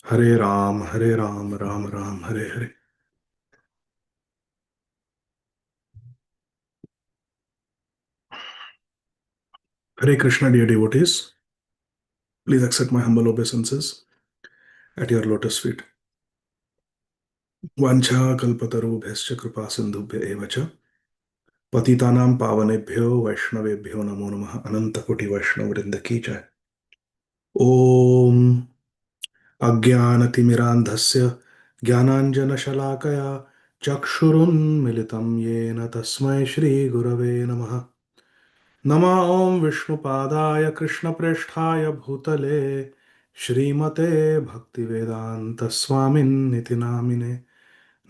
Hare Ram, Ram Ram, Hare Hare. Hare Krishna, dear devotees. Please accept my humble obeisances at your lotus feet. Vancha kalpatarubhyascha kripa sindhubhya eva cha. पतितानां पावनेभ्यो वैष्णवेभ्यो नमो नमः अनंत कोटि वैष्णव वृंद की जय। ओम अज्ञानतिमिरान्धस्य ज्ञानाञ्जनशलाकया चक्षुरुन्मिलितं येन तस्मै श्रीगुरवे नमः। नमः ॐ विष्णुपादाय कृष्णप्रेष्ठाय भूतले श्रीमते भक्तिवेदान्तस्वामिन्निति नामिने।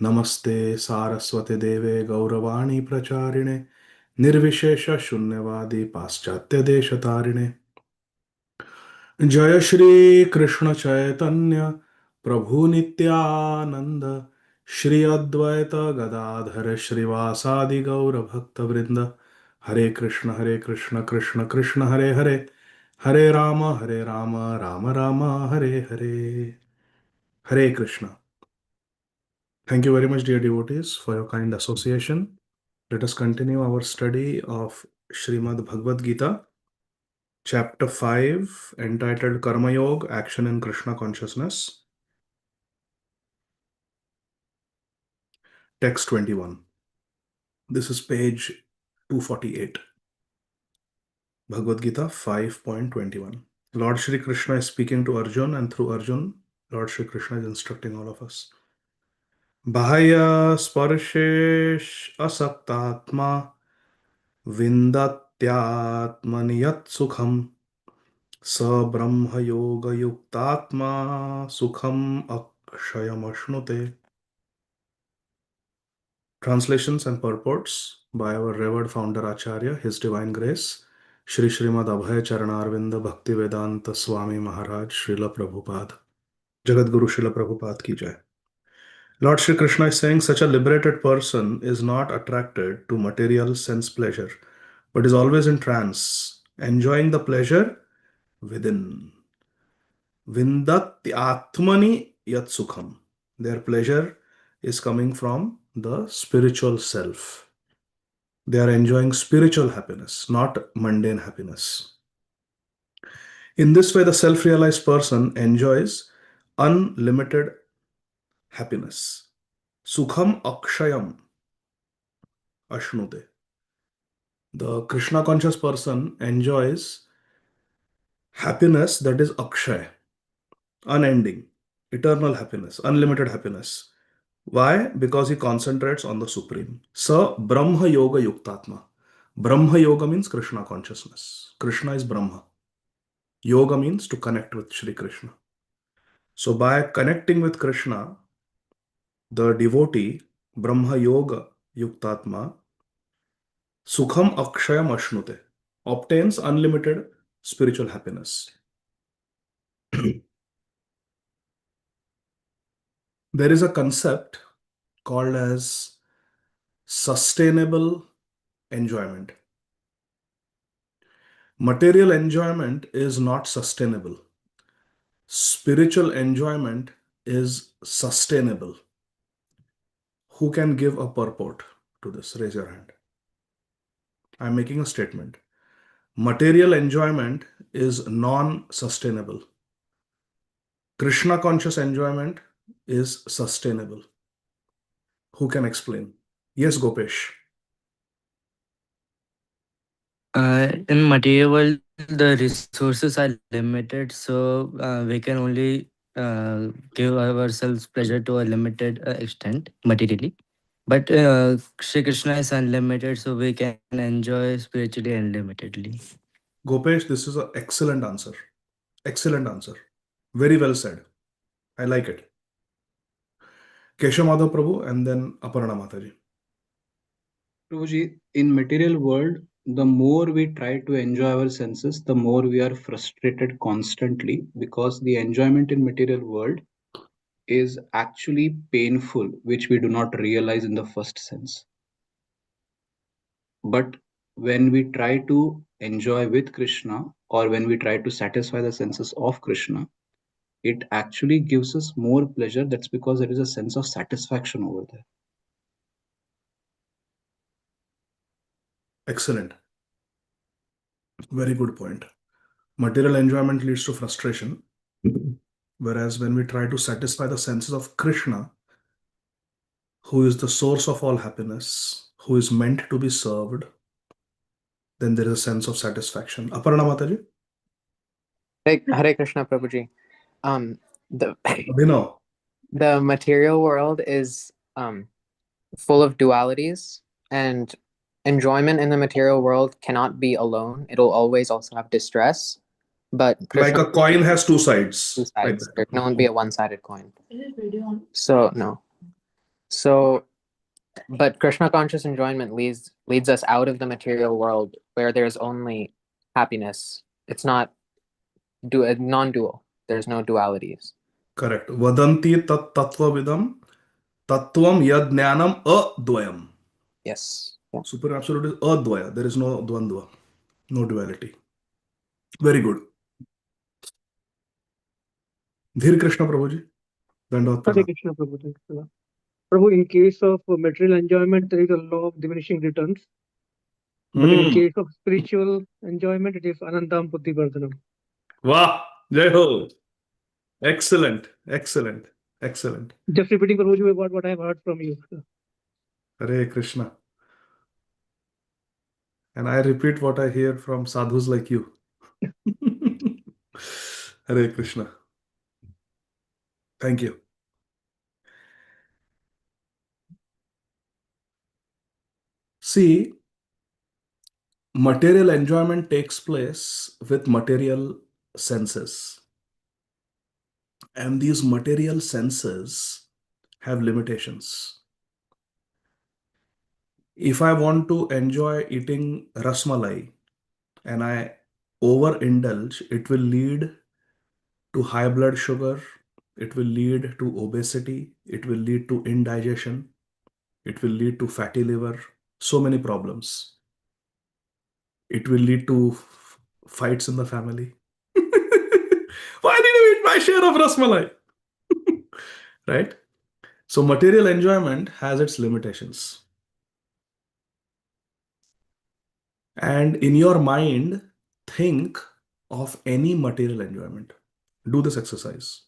नमस्ते सारस्वते देवे गौरवाणी प्रचारिणे निर्विशेष शून्यवादी पाश्चात्य देशतारिणे। जय श्री कृष्ण चैतन्य प्रभु नित्यानंद श्री अद्वैत गदाधर श्रीवासादि गौर भक्त वृंद। हरे कृष्ण कृष्ण कृष्ण हरे हरे, हरे राम राम राम हरे हरे। हरे Krishna. Thank you very much, dear devotees, for your kind association. Let us continue our study of Srimad Bhagavad Gita, chapter 5, entitled Karma Yoga, Action in Krishna Consciousness. Text 21. This is page 248. Bhagavad Gita 5.21. Lord Shri Krishna is speaking to Arjun, and through Arjun, Lord Shri Krishna is instructing all of us. Bahaya sparshesh asaktatma vindatyatmani yat sukham sa brahma yoga yuktatma sukham akshayam ashnute. Translations and purports by our revered founder Acharya, His Divine Grace, Shri Srimad Abhay Charanarvinda Bhaktivedanta Swami Maharaj Srila Prabhupada. Jagat Guru Srila Prabhupada ki jai. Lord Shri Krishna is saying such a liberated person is not attracted to material sense pleasure, but is always in trance, enjoying the pleasure within. Vindati Atmani Yat Sukham. Their pleasure is coming from the spiritual self. They are enjoying spiritual happiness, not mundane happiness. In this way, the self realized person enjoys unlimited happiness. Sukham akshayam ashnute. The Krishna conscious person enjoys happiness that is akshay, unending, eternal happiness, unlimited happiness. Why? Because he concentrates on the Supreme. Sa Brahma Yoga Yuktatma. Brahma Yoga means Krishna consciousness. Krishna is Brahma. Yoga means to connect with Shri Krishna. So by connecting with Krishna, the devotee, Brahma Yoga Yuktatma, Sukham Akshayam Ashnute, obtains unlimited spiritual happiness. There is a concept called as sustainable enjoyment. Material enjoyment is not sustainable. Spiritual enjoyment is sustainable. Who can give a purport to this? Raise your hand. I'm making a statement. Material enjoyment is non-sustainable. Krishna conscious enjoyment is sustainable. Who can explain? Yes, Gopesh. In material world, the resources are limited, so we can only give ourselves pleasure to a limited extent materially. But Shri Krishna is unlimited, so we can enjoy spiritually unlimitedly. Gopesh, this is an excellent answer. Excellent answer. Very well said. I like it. Keshav Madhav Prabhu and then Aparna Mataji. Prabhuji, in material world, the more we try to enjoy our senses, the more we are frustrated constantly because the enjoyment in material world is actually painful, which we do not realize in the first sense. But when we try to enjoy with Krishna or when we try to satisfy the senses of Krishna, it actually gives us more pleasure. That's because there is a sense of satisfaction over there. Excellent. Very good point. Material enjoyment leads to frustration, whereas when we try to satisfy the senses of Krishna, who is the source of all happiness, who is meant to be served, then there is a sense of satisfaction. Aparna Mataji? Hare Krishna Prabhuji. The Abhinav? the material world is full of dualities, and enjoyment in the material world cannot be alone. It'll always also have distress. But Like Krishna a coin has two sides. two Like sides. that. There can only be a one-sided coin. So no. So but Krishna conscious enjoyment leads us out of the material world where there's only happiness. It's not non-dual. There's no dualities. Correct. Vadanti tat tattvavidam tattvam yad jnanam advayam. Yes. Yeah. Super absolute is advaya. There is no dvandva, no duality. Very good. Dhir Krishna Prabhuji. Dandavat Hare Pranam. Krishna Prabhu. Thank you. Prabhu, in case of material enjoyment, there is a law of diminishing returns. But in case of spiritual enjoyment, it is Anandam Buddhi Vardhanam. Wow. Jai Ho. Excellent. Excellent. Excellent. Just repeating, Prabhuji, what I have heard from you. Hare Krishna. And I repeat what I hear from sadhus like you. Hare Krishna. Thank you. See, material enjoyment takes place with material senses. And these material senses have limitations. If I want to enjoy eating rasmalai and I overindulge, it will lead to high blood sugar, it will lead to obesity, it will lead to indigestion, it will lead to fatty liver, so many problems. It will lead to fights in the family. Why did you eat my share of rasmalai? Right? So material enjoyment has its limitations. And in your mind, think of any material enjoyment. Do this exercise.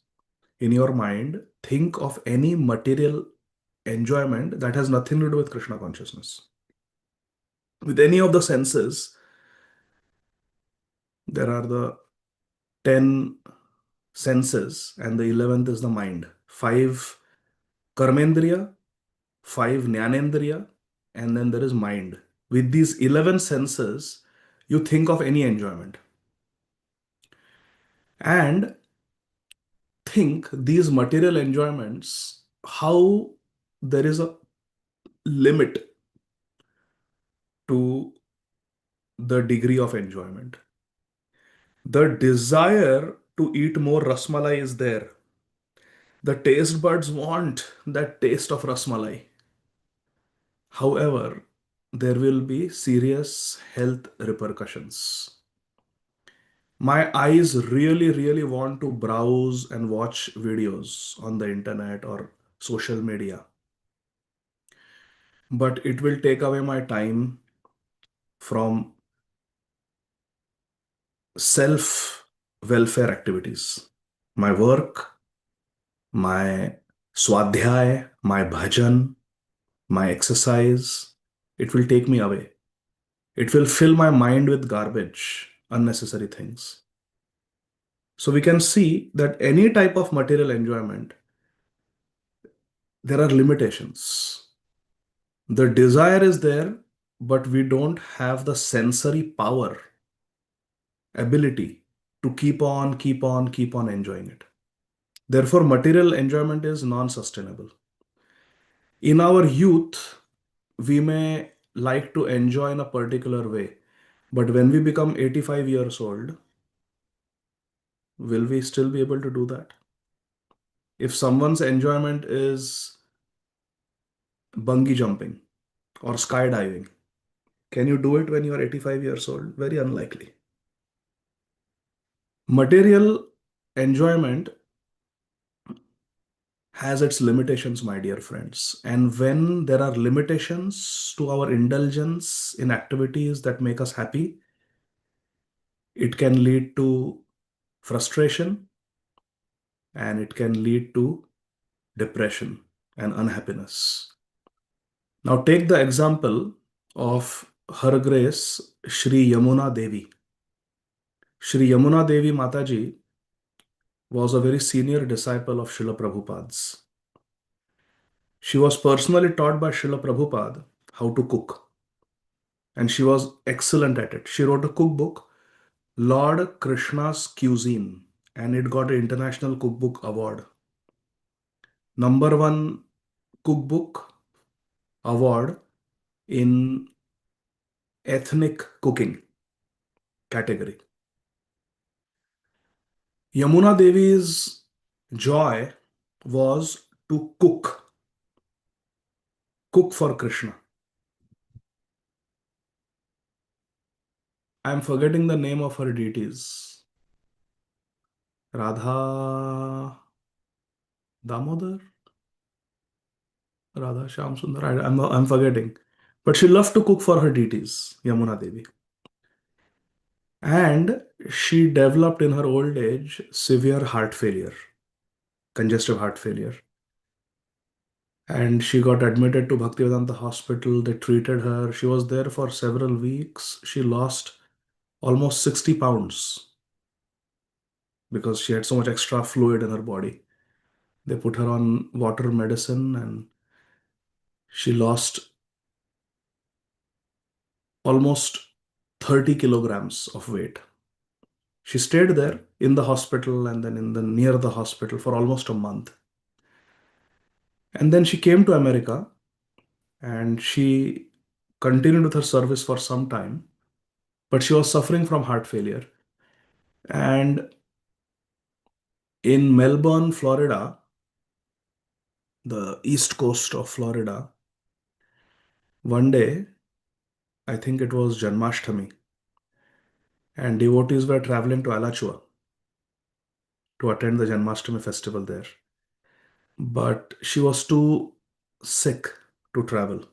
In your mind, think of any material enjoyment that has nothing to do with Krishna consciousness. With any of the senses, there are the 10 senses, and the 11th is the mind. 5 karmendriya, 5 jnanendriya, and then there is mind. With these 11 senses, you think of any enjoyment. And think these material enjoyments, how there is a limit to the degree of enjoyment. The desire to eat more rasmalai is there. The taste buds want that taste of rasmalai. However, there will be serious health repercussions. My eyes really want to browse and watch videos on the internet or social media. But it will take away my time from self welfare activities. My work, my swadhyay, my bhajan, my exercise, it will take me away. It will fill my mind with garbage, unnecessary things. So we can see that any type of material enjoyment, there are limitations. The desire is there, but we don't have the sensory power, ability to keep on enjoying it. Therefore, material enjoyment is non-sustainable. In our youth, we may like to enjoy in a particular way, but when we become 85 years old, will we still be able to do that? If someone's enjoyment is bungee jumping or skydiving, can you do it when you are 85 years old? Very unlikely. Material enjoyment has its limitations, my dear friends. And when there are limitations to our indulgence in activities that make us happy, it can lead to frustration and it can lead to depression and unhappiness. Now, take the example of Her Grace Shri Yamuna Devi. Shri Yamuna Devi Mataji was a very senior disciple of Srila Prabhupada's. She was personally taught by Srila Prabhupada how to cook, and she was excellent at it. She wrote a cookbook, Lord Krishna's Cuisine, and it got an International Cookbook Award. Number one cookbook award in ethnic cooking category. Yamuna Devi's joy was to cook for Krishna. I am forgetting the name of her deities. Radha Damodar? Radha Shyam Sundar? I'm forgetting. But she loved to cook for her deities, Yamuna Devi. And she developed in her old age severe heart failure, congestive heart failure. And she got admitted to Bhaktivedanta hospital. They treated her. She was there for several weeks. She lost almost 60 pounds because she had so much extra fluid in her body. They put her on water medicine and she lost almost 30 kilograms of weight. She stayed there in the hospital and then near the hospital for almost a month. And then she came to America and she continued with her service for some time, but she was suffering from heart failure. And in Melbourne, Florida, the east coast of Florida, one day, I think it was Janmashtami, and devotees were traveling to Alachua to attend the Janmashtami festival there. But she was too sick to travel.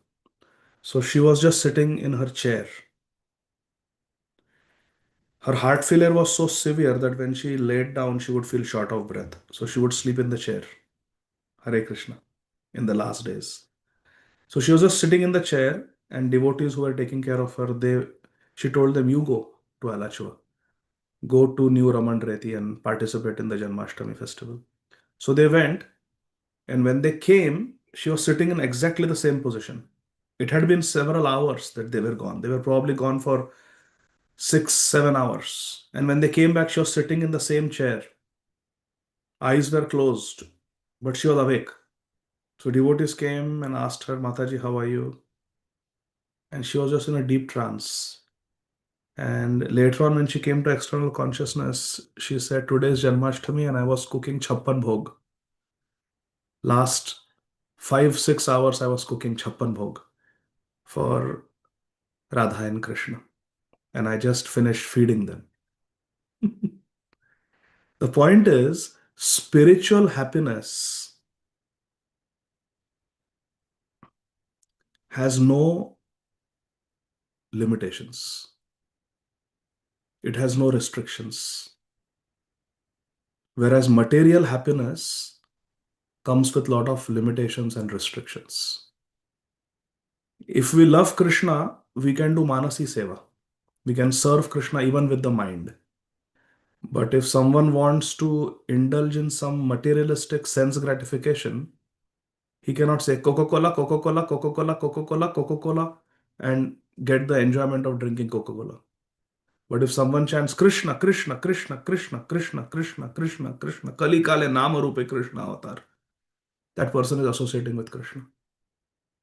So she was just sitting in her chair. Her heart failure was so severe that when she laid down, she would feel short of breath. So she would sleep in the chair. Hare Krishna. In the last days. So she was just sitting in the chair, and devotees who were taking care of her, she told them, you go to Alachua. Go to New Raman Reti and participate in the Janmashtami festival. So they went, and when they came, she was sitting in exactly the same position. It had been several hours that they were gone. They were probably gone for 6-7 hours. And when they came back, she was sitting in the same chair. Eyes were closed, but she was awake. So devotees came and asked her, Mataji, how are you? And she was just in a deep trance. And later on, when she came to external consciousness, she said, today is Janmashtami and I was cooking Chappan Bhog. Last 5-6 hours, I was cooking Chappan Bhog for Radha and Krishna. And I just finished feeding them. The point is, spiritual happiness has no limitations. It has no restrictions. Whereas material happiness comes with a lot of limitations and restrictions. If we love Krishna, we can do Manasi Seva. We can serve Krishna even with the mind. But if someone wants to indulge in some materialistic sense gratification, he cannot say Coca-Cola, Coca-Cola, Coca-Cola, Coca-Cola, Coca-Cola, and get the enjoyment of drinking Coca-Cola. But if someone chants Krishna, Krishna, Krishna, Krishna, Krishna, Krishna, Krishna, Krishna, Kali Kale Nama Rupe Krishna Avatar, that person is associating with Krishna.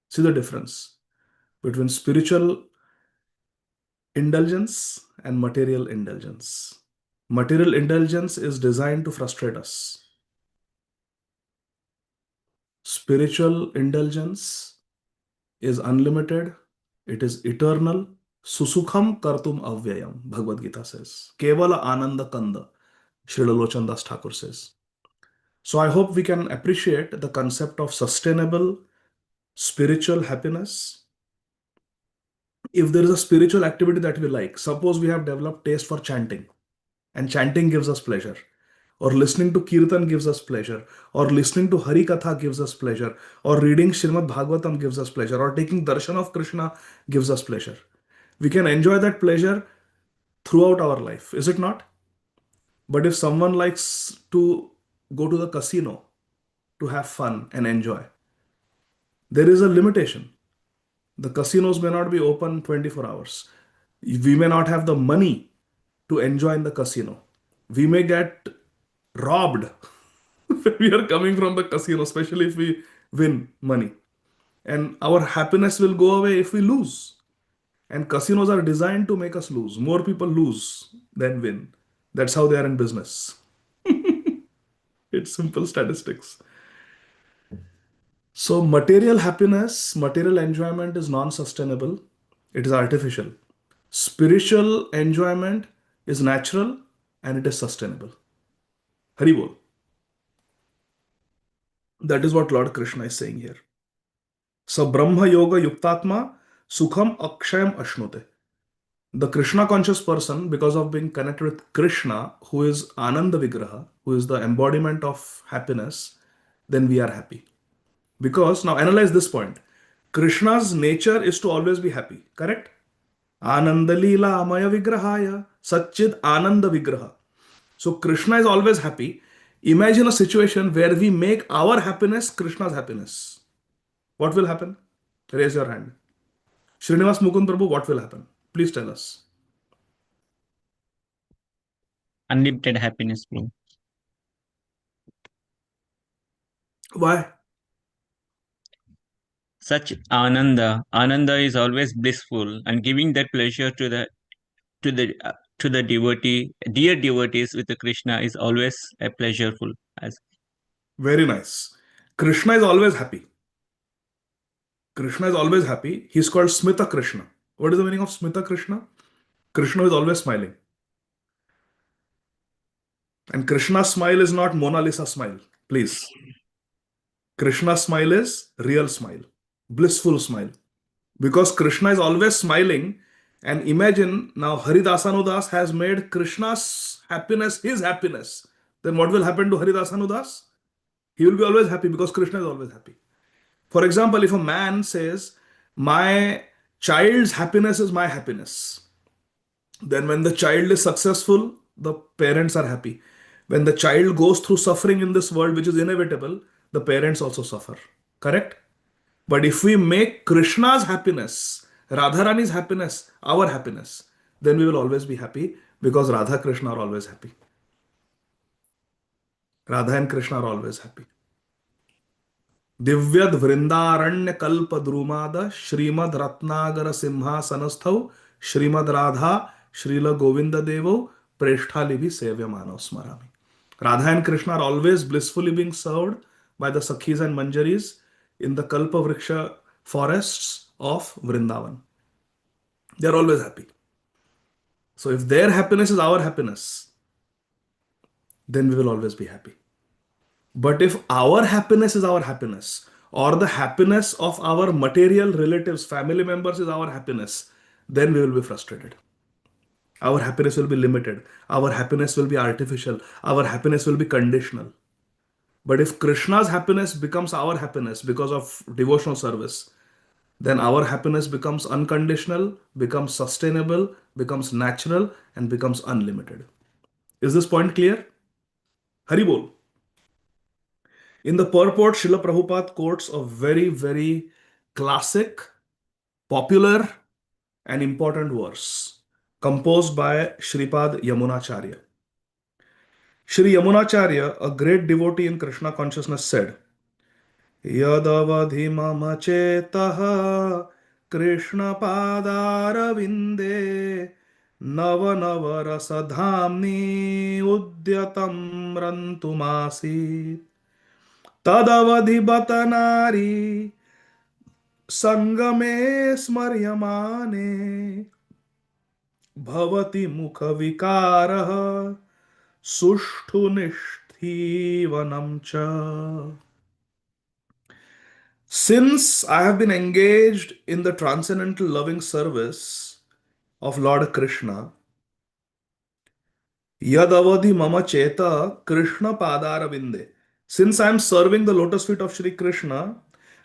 See the difference between spiritual indulgence and material indulgence. Material indulgence is designed to frustrate us. Spiritual indulgence is unlimited, it is eternal. Susukham kartum avyayam, Bhagavad Gita says. Kevala ananda kanda, Srila Lochan Das Thakur says. So I hope we can appreciate the concept of sustainable spiritual happiness. If there is a spiritual activity that we like, suppose we have developed taste for chanting, and chanting gives us pleasure, or listening to kirtan gives us pleasure, or listening to Hari Katha gives us pleasure, or reading Srimad Bhagavatam gives us pleasure, or taking darshan of Krishna gives us pleasure. We can enjoy that pleasure throughout our life, is it not? But if someone likes to go to the casino to have fun and enjoy, there is a limitation. The casinos may not be open 24 hours. We may not have the money to enjoy in the casino. We may get robbed when we are coming from the casino, especially if we win money. And our happiness will go away if we lose. And casinos are designed to make us lose. More people lose than win. That's how they are in business. It's simple statistics. So, material happiness, material enjoyment is non sustainable, it is artificial. Spiritual enjoyment is natural and it is sustainable. Haribol. That is what Lord Krishna is saying here. So, Brahma Yoga Yuktatma Sukham Akshayam Ashnute. The Krishna conscious person, because of being connected with Krishna, who is Ananda Vigraha, who is the embodiment of happiness, then we are happy. Because now analyze this point. Krishna's nature is to always be happy, correct? Ananda Leela Amaya Vigrahaya Satchid Ananda Vigraha. So Krishna is always happy. Imagine a situation where we make our happiness Krishna's happiness. What will happen? Raise your hand. Srinivas Mukund Prabhu, what will happen? Please tell us. Unlimited happiness, bro. Why? Such Ananda is always blissful, and giving that pleasure to the devotee, dear devotees with the Krishna is always a pleasureful. As Very nice. Krishna is always happy. Krishna is always happy. He's called Smita Krishna. What is the meaning of Smita Krishna? Krishna is always smiling. And Krishna's smile is not Mona Lisa smile. Please. Krishna's smile is real smile. Blissful smile. Because Krishna is always smiling. And imagine now Haridasanudas has made Krishna's happiness his happiness. Then what will happen to Haridasanudas? He will be always happy because Krishna is always happy. For example, if a man says, my child's happiness is my happiness, then when the child is successful, the parents are happy. When the child goes through suffering in this world, which is inevitable, the parents also suffer. Correct? But if we make Krishna's happiness, Radharani's happiness, our happiness, then we will always be happy because Radha Krishna are always happy. Radha and Krishna are always happy. दिव्यद वृंदारण्य कल्प द्रुमाद श्रीमद रत्नागर सिंहासनस्थौ श्रीमद राधा श्रील गोविंद देवो प्रेष्ठालिभि सेव्यमानौ स्मरामि. Radha and Krishna are always blissfully being served by the Sakhis and Manjaris in the Kalpa Vriksha forests of Vrindavan. They are always happy. So if their happiness is our happiness, then we will always be happy. But if our happiness is our happiness, or the happiness of our material relatives, family members is our happiness, then we will be frustrated. Our happiness will be limited. Our happiness will be artificial. Our happiness will be conditional. But if Krishna's happiness becomes our happiness because of devotional service, then our happiness becomes unconditional, becomes sustainable, becomes natural, and becomes unlimited. Is this point clear? Haribol. In the purport, Srila Prabhupada quotes a very, very classic, popular, and important verse composed by Shripad Yamunacharya. Shri Yamunacharya, a great devotee in Krishna consciousness, said, Yadavadhi mama chetaha Krishna padaravinde Nava nava rasadhamni udyatam rantumasi Tadavadhi batanari Sangame स्मर्यमाने भवति मुख विकारः सुष्ठु Jivanam cha. Since I have been engaged in the transcendental loving service of Lord Krishna, Yadavadhi mama cheta Krishna padara vinde. Since I am serving the lotus feet of Shri Krishna,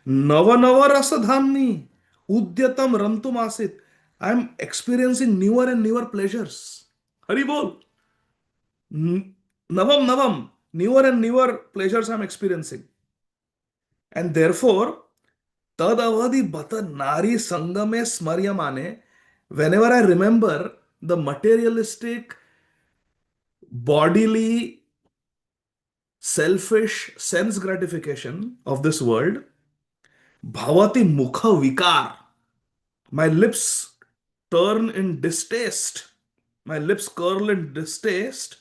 Nava Nava Rasadhamni Udyatam Rantum Asit. I am experiencing newer and newer pleasures. Hari bol. Navam Navam. Newer and newer pleasures I am experiencing. And therefore, Tadavadi Bata Nari Sangame Smaryamane, whenever I remember the materialistic, bodily, selfish sense gratification of this world, Bhavati Mukha Vikar, my lips turn in distaste, my lips curl in distaste,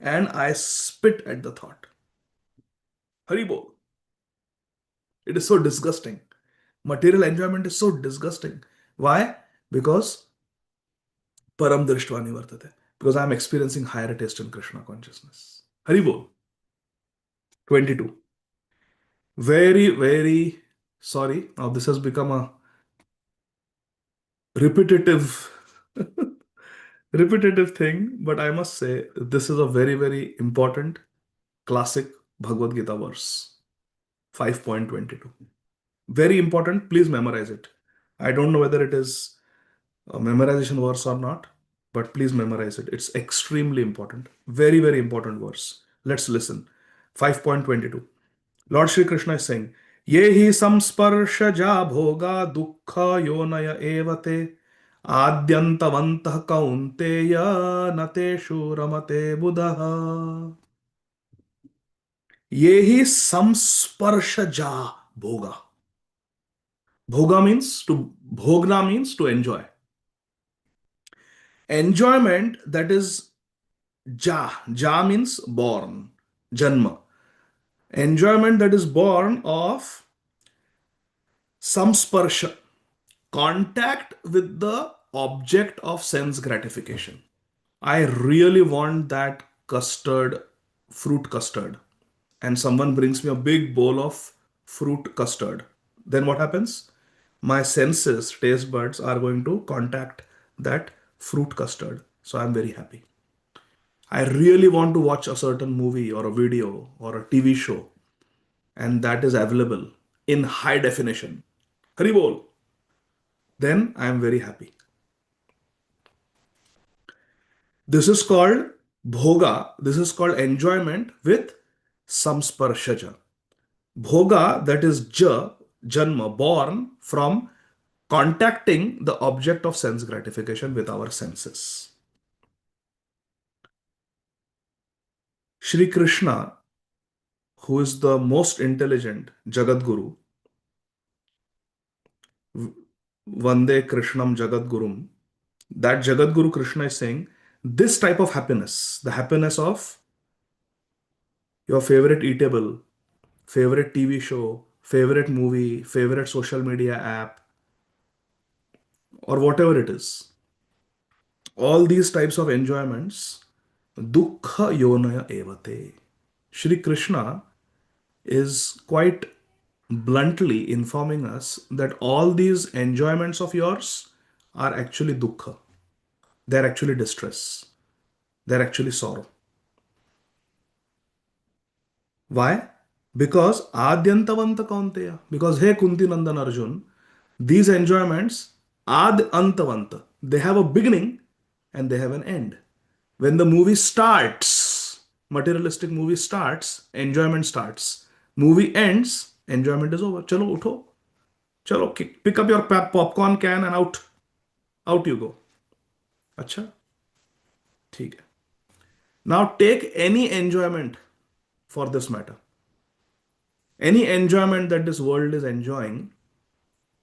and I spit at the thought. Haribol. It is so disgusting. Material enjoyment is so disgusting. Why? Because Param Drishtva Nivartate. Because I am experiencing higher taste in Krishna consciousness. Haribol. 22. Very, very sorry. Now this has become a repetitive repetitive thing, but I must say this is a very, very important classic Bhagavad Gita verse. 5.22. Very important. Please memorize it. I don't know whether it is a memorization verse or not, but please memorize it. It's extremely important. Very, very important verse. Let's listen. 5.22. Lord Shri Krishna is saying, Yehi samsparshaja bhoga dukkha yonaya evate adyantavantah kaunteya nateshu ramate buddha. Yehi samsparshaja bhoga. Bhoga means to, bhogna means to enjoy. Enjoyment that is ja means born, janma. Enjoyment that is born of samsparsha, contact with the object of sense gratification. I really want that custard, fruit custard, and someone brings me a big bowl of fruit custard. Then what happens? My senses, taste buds, are going to contact that fruit custard. So I'm very happy. I really want to watch a certain movie or a video or a TV show, and that is available in high definition. Haribol. Then I am very happy. This is called bhoga. This is called enjoyment with samsparshaja. Bhoga, that is janma, born from contacting the object of sense gratification with our senses. Shri Krishna, who is the most intelligent Jagat Guru, Vande Krishnam Jagat Gurum, that Jagat Guru Krishna is saying, this type of happiness, the happiness of your favorite eatable, favorite TV show, favorite movie, favorite social media app, or whatever it is, all these types of enjoyments, dukkha yonaya evate. Shri Krishna is quite bluntly informing us that all these enjoyments of yours are actually dukkha. They're actually distress. They're actually sorrow. Why? Because adyantavanta kaunteya. Because hey Kunti Nandan Arjun, these enjoyments ad antavanta. They have a beginning and they have an end. When the movie starts, materialistic movie starts, enjoyment starts. Movie ends, enjoyment is over. Chalo utho. Chalo pick up your popcorn can and out. Out you go. Acha? ठीक है. Now take any enjoyment for this matter. Any enjoyment that this world is enjoying,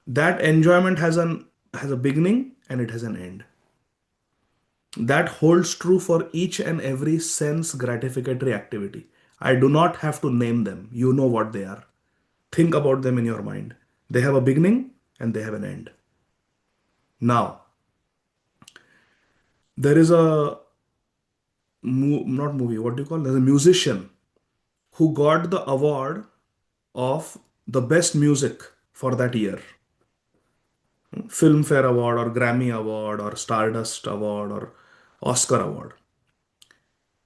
that enjoyment has a beginning and it has an end. That holds true for each and every sense gratificatory activity. I do not have to name them. You know what they are. Think about them in your mind. They have a beginning and they have an end. Now, there is a not movie, what do you call? There's a musician who got the award of the best music for that year. Filmfare Award or Grammy Award or Stardust Award or Oscar Award.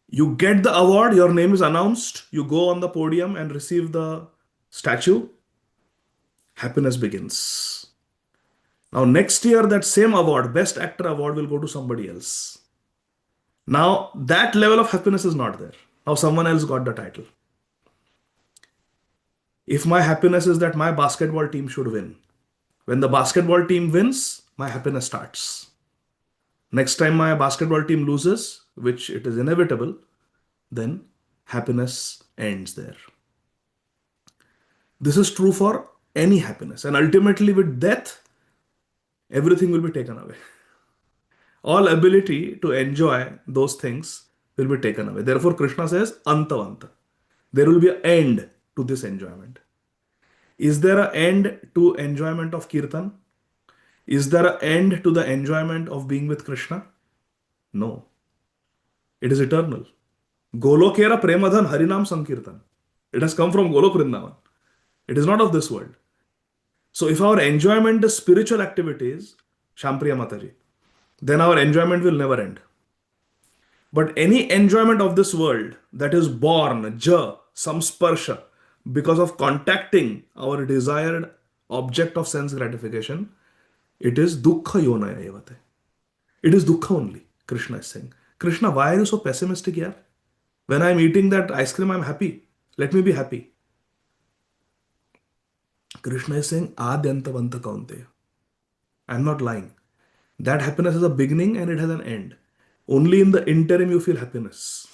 You get the award, your name is announced, you go on the podium and receive the statue. Happiness begins. Now, next year, that same award, Best Actor Award, will go to somebody else. Now, that level of happiness is not there. Now, someone else got the title. If my happiness is that my basketball team should win, when the basketball team wins, my happiness starts. Next time my basketball team loses, which it is inevitable, then happiness ends there. This is true for any happiness. And ultimately, with death, everything will be taken away. All ability to enjoy those things will be taken away. Therefore, Krishna says, Antavanta. There will be an end to this enjoyment. Is there an end to enjoyment of Kirtan? Is there an end to the enjoyment of being with Krishna? No. It is eternal. Golokera Premadhan Harinam Sankirtan. It has come from Golok Vrindavan. It is not of this world. So if our enjoyment is spiritual activities, Shampriya Mataji, then our enjoyment will never end. But any enjoyment of this world that is born, samsparsha, because of contacting our desired object of sense gratification, it is dukkha yonaya evate. It is dukkha only, Krishna is saying. Krishna, why are you so pessimistic here? When I'm eating that ice cream, I'm happy. Let me be happy. Krishna is saying, Adyantavanta kaunteya. I'm not lying. That happiness has a beginning and it has an end. Only in the interim you feel happiness.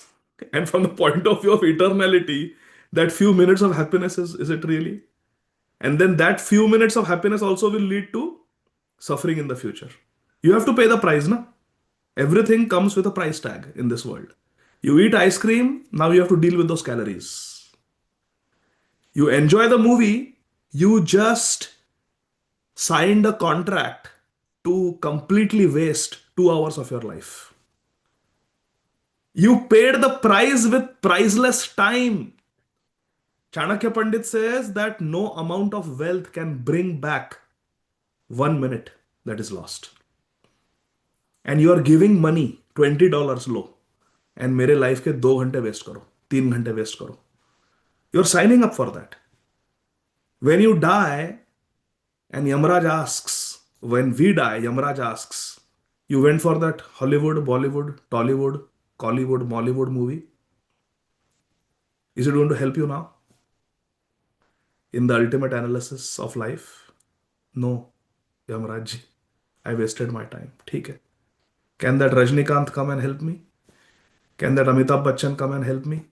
And from the point of view of eternality, that few minutes of happiness is it really? And then that few minutes of happiness also will lead to suffering in the future. You have to pay the price, na? Everything comes with a price tag in this world. You eat ice cream, now you have to deal with those calories. You enjoy the movie, you just signed a contract to completely waste 2 hours of your life. You paid the price with priceless time. Chanakya Pandit says that no amount of wealth can bring back 1 minute that is lost. And you are giving money, $20 low. And मेरे life के 2 घंटे waste करो, 3 घंटे waste करो. You're signing up for that. When you die, and Yamraj asks, when we die, Yamraj asks, you went for that Hollywood, Bollywood, Tollywood, Collywood, Mollywood movie? Is it going to help you now? In the ultimate analysis of life? No, Yamraj, I wasted my time. ठीक है. Can that Rajnikant come and help me? Can that Amitabh Bachchan come and help me?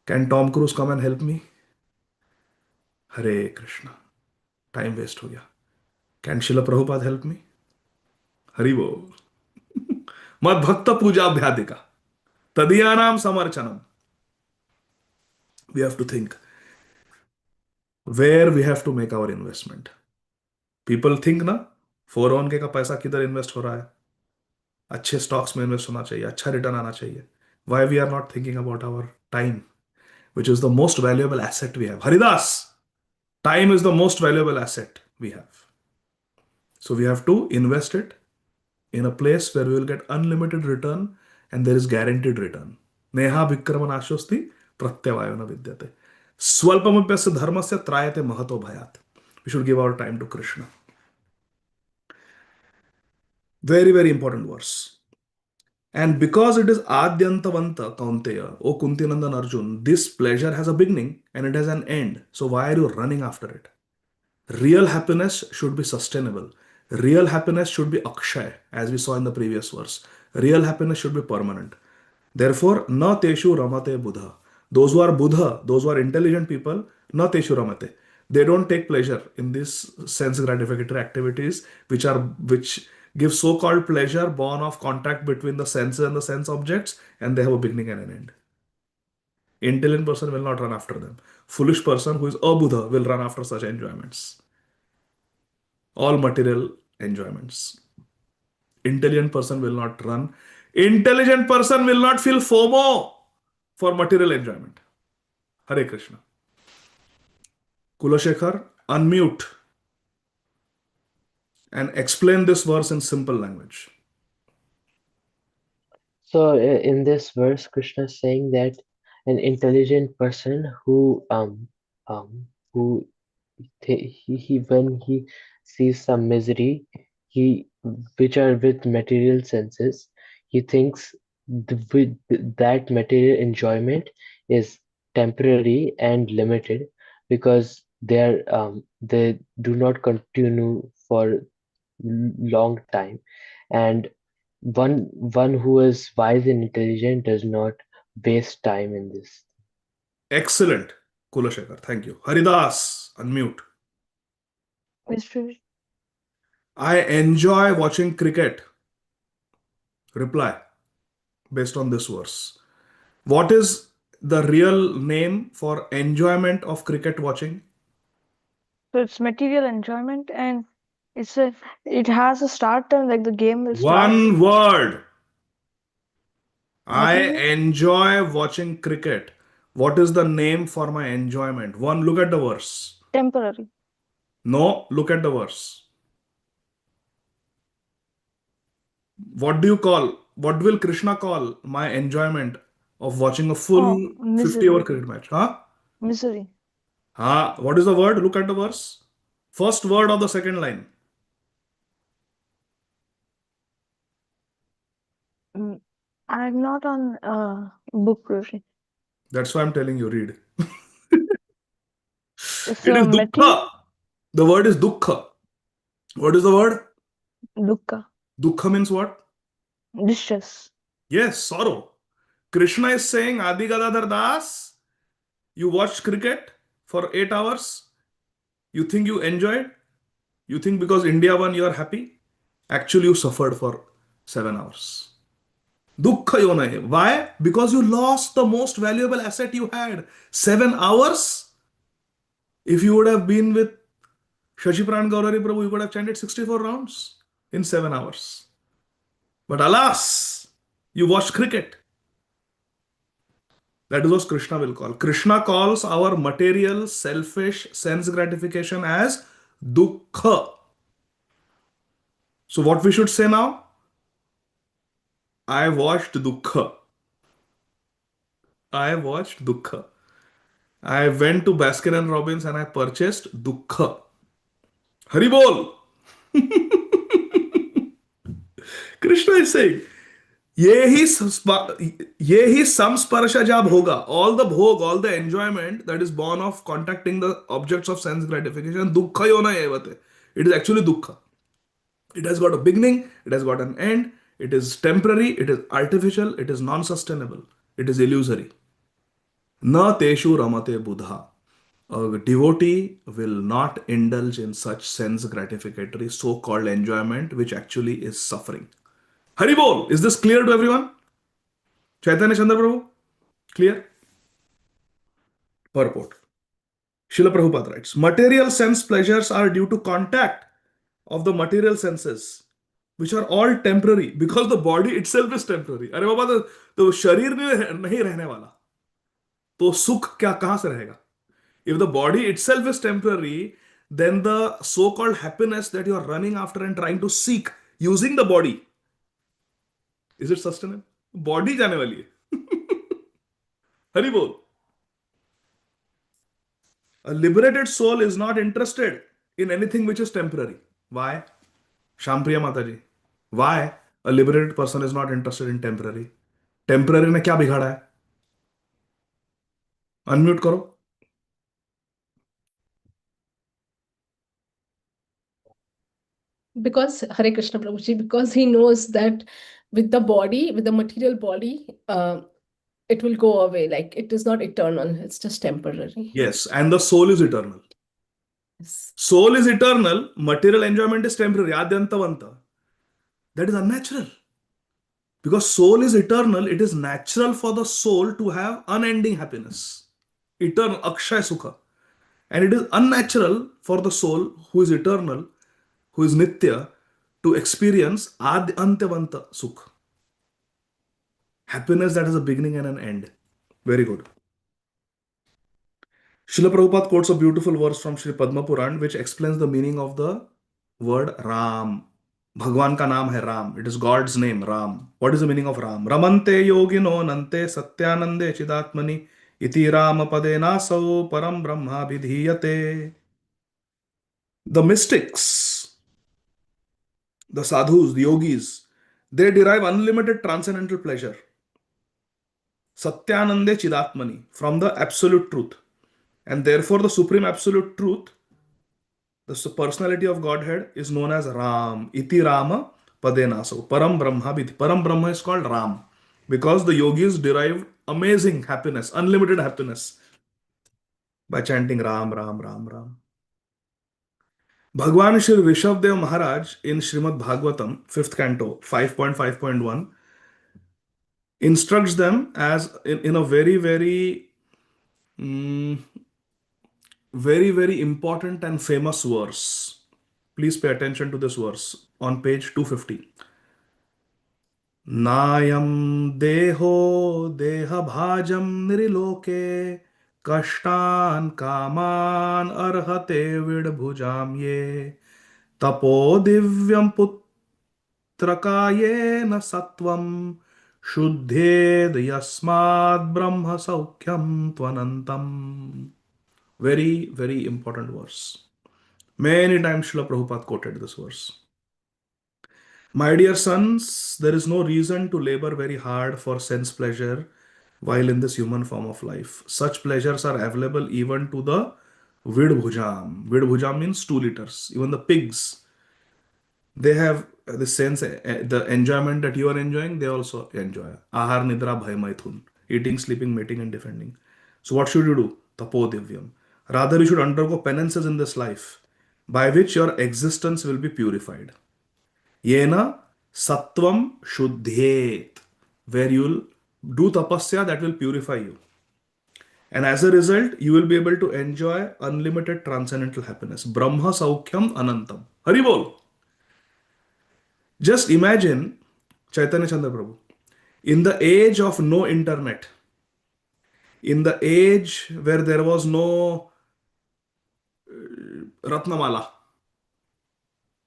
Can Tom Cruise come and help me? Hare Krishna. Time waste हो गया. Can Srila Prabhupada help me? Hari Bol. Mad Bhakta Puja Abhyadika. Tadiyanam Samarchanam. We have to think where we have to make our investment. People think ना 401k का पैसा किधर invest हो रहा है, अच्छे स्टॉक्स में इन्वेस्ट होना चाहिए, अच्छा रिटर्न आना चाहिए. Why we are not thinking about our time, which is the most valuable asset we have. Haridas, time is the most valuable asset we have. So we have to invest it in a place where we will get unlimited return and there is guaranteed return. Neha Vikramanashosti Pratyavayana Vidyate. Swalpamapyasya dharmasya trayate mahato bhayat. We should give our time to Krishna. Very, very important verse. And because it is Adyantavanta Kaunteya, O Kuntinandan Arjun, this pleasure has a beginning and it has an end. So why are you running after it? Real happiness should be sustainable. Real happiness should be akshay, as we saw in the previous verse. Real happiness should be permanent. Therefore, na teshu ramate buddha. Those who are Buddha, those who are intelligent people, na teshu ramate. They don't take pleasure in these sense gratificatory activities which give so-called pleasure born of contact between the senses and the sense objects, and they have a beginning and an end. Intelligent person will not run after them. Foolish person who is a Buddha will run after such enjoyments. All material enjoyments. Intelligent person will not run. Intelligent person will not feel FOMO for material enjoyment. Hare Krishna. Kulashekar, unmute and explain this verse in simple language. So in this verse, Krishna is saying that an intelligent person who he when he sees some misery, he which are with material senses, he thinks that material enjoyment is temporary and limited because they do not continue for long time, and one who is wise and intelligent does not waste time in this. Excellent, Kulashekar. Thank you. Haridas, unmute. Mr. I enjoy watching cricket. Reply based on this verse. What is the real name for enjoyment of cricket watching? So it's material enjoyment, and it has a start time, like the game will start. One word. I Material? enjoy watching cricket. What is the name for my enjoyment? One, look at the verse. Temporary. No, look at the verse. What do you call, what will Krishna call my enjoyment of watching a full Misery. 50-over cricket match? Huh? Misery. What is the word? Look at the verse. First word of the second line. I'm not on book version. That's why I'm telling you, read. It's It is material. dukkha. The word is dukkha. What is the word? Dukkha. Dukkha means what? Distress. Yes, sorrow. Krishna is saying, Ādi Gadādhara Dāsa, you watched cricket for 8 hours. You think you enjoyed? You think because India won, you are happy? Actually, you suffered for 7 hours. Dukkha yona hai. Why? Because you lost the most valuable asset you had. 7 hours? If you would have been with Shashi Pran Gaurari Prabhu, you could have chanted 64 rounds in 7 hours. But alas, you watched cricket. That is what Krishna will call. Krishna calls our material, selfish sense gratification as dukkha. So what we should say now? I watched dukkha. I watched dukkha. I went to Baskin and Robbins and I purchased dukkha. Hari bol. Krishna is saying, ये ही samsparsha jab hoga. All the bhog, all the enjoyment that is born of contacting the objects of sense gratification, dukkha yona evate. It is actually dukkha. It has got a beginning, it has got an end, it is temporary, it is artificial, it is non-sustainable, it is illusory. Na teshu ramate buddha. A devotee will not indulge in such sense gratificatory so-called enjoyment which actually is suffering. Hari bol! Is this clear to everyone? Chaitanya Chandra Prabhu? Clear? Purport. Srila Prabhupada writes, material sense pleasures are due to contact of the material senses, which are all temporary because the body itself is temporary. अरे बाबा तो शरीर नहीं रहने वाला तो सुख क्या कहां से रहेगा? If the body itself is temporary, then the so-called happiness that you are running after and trying to seek using the body, is it sustainable? Body जाने वाली है. हरि बोल. A liberated soul is not interested in anything which is temporary. Why? Shampriya Mataji. Why a liberated person is not interested in temporary? Temporary ने क्या बिगाड़ा है? Unmute करो. Because Hare Krishna Prabhuji, because he knows that with the body, with the material body, it will go away. Like it is not eternal, it's just temporary. Yes, and the soul is eternal. Yes. Soul is eternal, material enjoyment is temporary. Adyantavanta. That is unnatural. Because soul is eternal, it is natural for the soul to have unending happiness. Eternal, akshay sukha. And it is unnatural for the soul who is eternal, who is nitya, to experience adyantavanta sukha. Happiness that has a beginning and an end. Very good. Srila Prabhupada quotes a beautiful verse from Sri Padma Puran which explains the meaning of the word Ram. Bhagwan ka naam hai Ram. It is God's name, Ram. What is the meaning of Ram? Ramante yogino nante satyanande chidatmani iti Rama padena sau param brahma vidhiyate. The mystics, the sadhus, the yogis, they derive unlimited transcendental pleasure. Satyanande chidatmani, from the absolute truth. And therefore the supreme absolute truth, the personality of Godhead, is known as Ram. Iti Rama padenaso. Param Brahma vidhi. Param Brahma is called Ram because the yogis derive amazing happiness, unlimited happiness by chanting Ram, Ram, Ram, Ram. Bhagwan Shri Rishabdev Maharaj in Srimad Bhagavatam, 5th canto, 5.5.1, instructs them as in a very, very, very, very important and famous verse. Please pay attention to this verse on page 250. Nayam deho deha bhajam niriloke kashtan kaman arhate vidbhujam ye tapo divyam putrakayena sattvam shuddhed yasmad brahma saukyam tvanantam. Very, very important verse. Many times Srila Prabhupada quoted this verse. My dear sons, there is no reason to labor very hard for sense pleasure while in this human form of life. Such pleasures are available even to the vidbhujam. Vidbhujam means 2 liters. Even the pigs, they have the sense, the enjoyment that you are enjoying, they also enjoy. Ahar, nidra, bhay, maithun. Eating, sleeping, mating, and defending. So what should you do? Tapo divyam. Rather, you should undergo penances in this life by which your existence will be purified. Yena sattvam shuddhet, where you will do tapasya that will purify you. And as a result, you will be able to enjoy unlimited transcendental happiness. Brahma Saukhyam Anantam. Haribol. Just imagine Chaitanya Chandra Prabhu. In the age of no internet, in the age where there was no Ratnamala,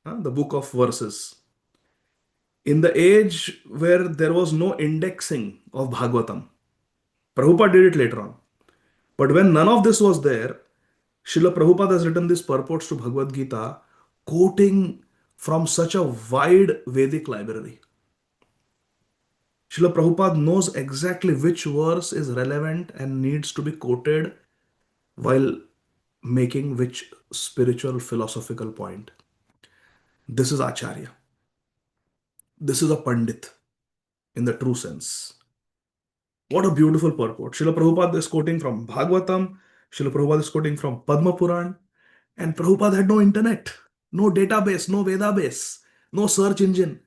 the book of verses, in the age where there was no indexing of Bhagavatam, Prabhupada did it later on. But when none of this was there, Srila Prabhupada has written these purports to Bhagavad Gita, quoting from such a wide Vedic library. Srila Prabhupada knows exactly which verse is relevant and needs to be quoted while making which spiritual philosophical point. This is Acharya. This is a Pandit in the true sense. What a beautiful purport. Srila Prabhupada is quoting from Bhagavatam, Srila Prabhupada is quoting from Padma Puran, and Prabhupada had no internet, no database, no Vedabase, no search engine.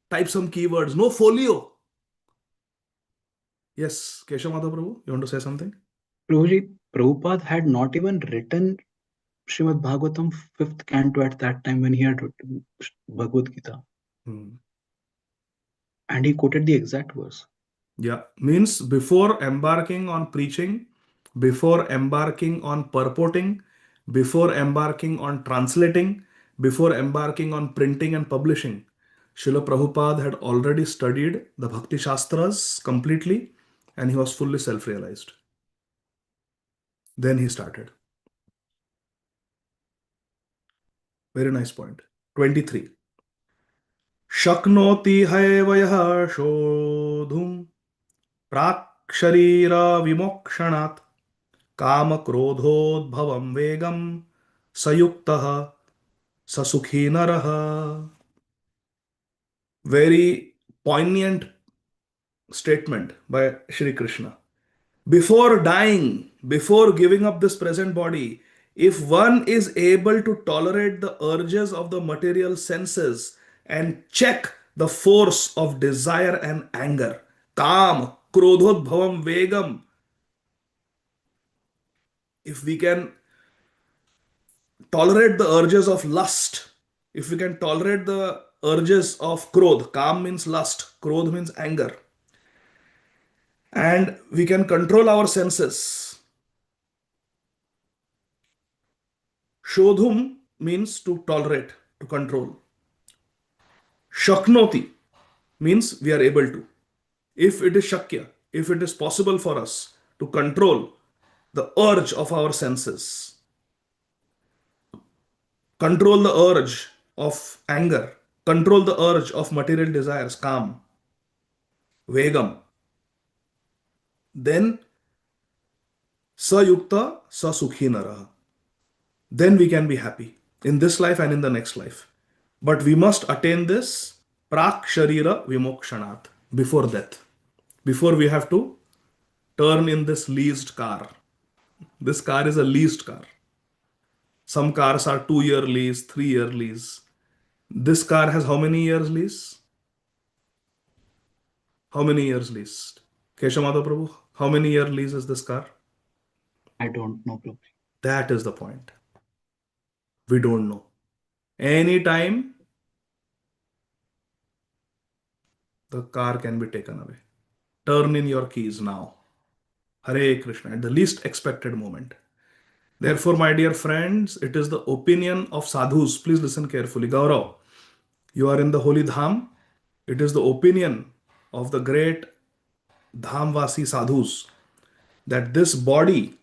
Type some keywords, no folio. Yes, Keshav Madhav Prabhu, you want to say something? Prabhuji, Prabhupada had not even written Srimad Bhagavatam 5th canto at that time when he had written Bhagavad Gita. And he quoted the exact verse. Yeah, means before embarking on preaching, before embarking on purporting, before embarking on translating, before embarking on printing and publishing, Srila Prabhupada had already studied the Bhakti Shastras completely and he was fully self-realized. Then he started. Very nice point. 23. Shaknoti haevayah shodhum prak sharira vimokshanat काम क्रोधोद्भवम वेगम सयुक्तः ससुखी नरः. Very poignant statement by Shri Krishna. Before dying, before giving up this present body, if one is able to tolerate the urges of the material senses and check the force of desire and anger, काम क्रोधोद्भवम वेगम, if we can tolerate the urges of lust, if we can tolerate the urges of krodh, kam means lust, krodh means anger, and we can control our senses, Shodhum means to tolerate, to control. Shaknoti means we are able to. If it is shakya, if it is possible for us to control the urge of our senses, control the urge of anger, control the urge of material desires, calm, vegam, then sayukta sasukhi naraha. Then we can be happy in this life and in the next life. But we must attain this prak sharira vimokshanat, before death. Before we have to turn in this leased car. This car is a leased car. Some cars are 2-year lease, 3-year lease. This car has how many years lease? How many years leased? Keshamada Prabhu, how many year lease is this car? I don't know, Prabhuji. That is the point. We don't know. Anytime the car can be taken away. Turn in your keys now. Hare Krishna, at the least expected moment. Therefore, my dear friends, it is the opinion of sadhus. Please listen carefully. Gaurav, you are in the holy dham. It is the opinion of the great dhamvasi sadhus that this body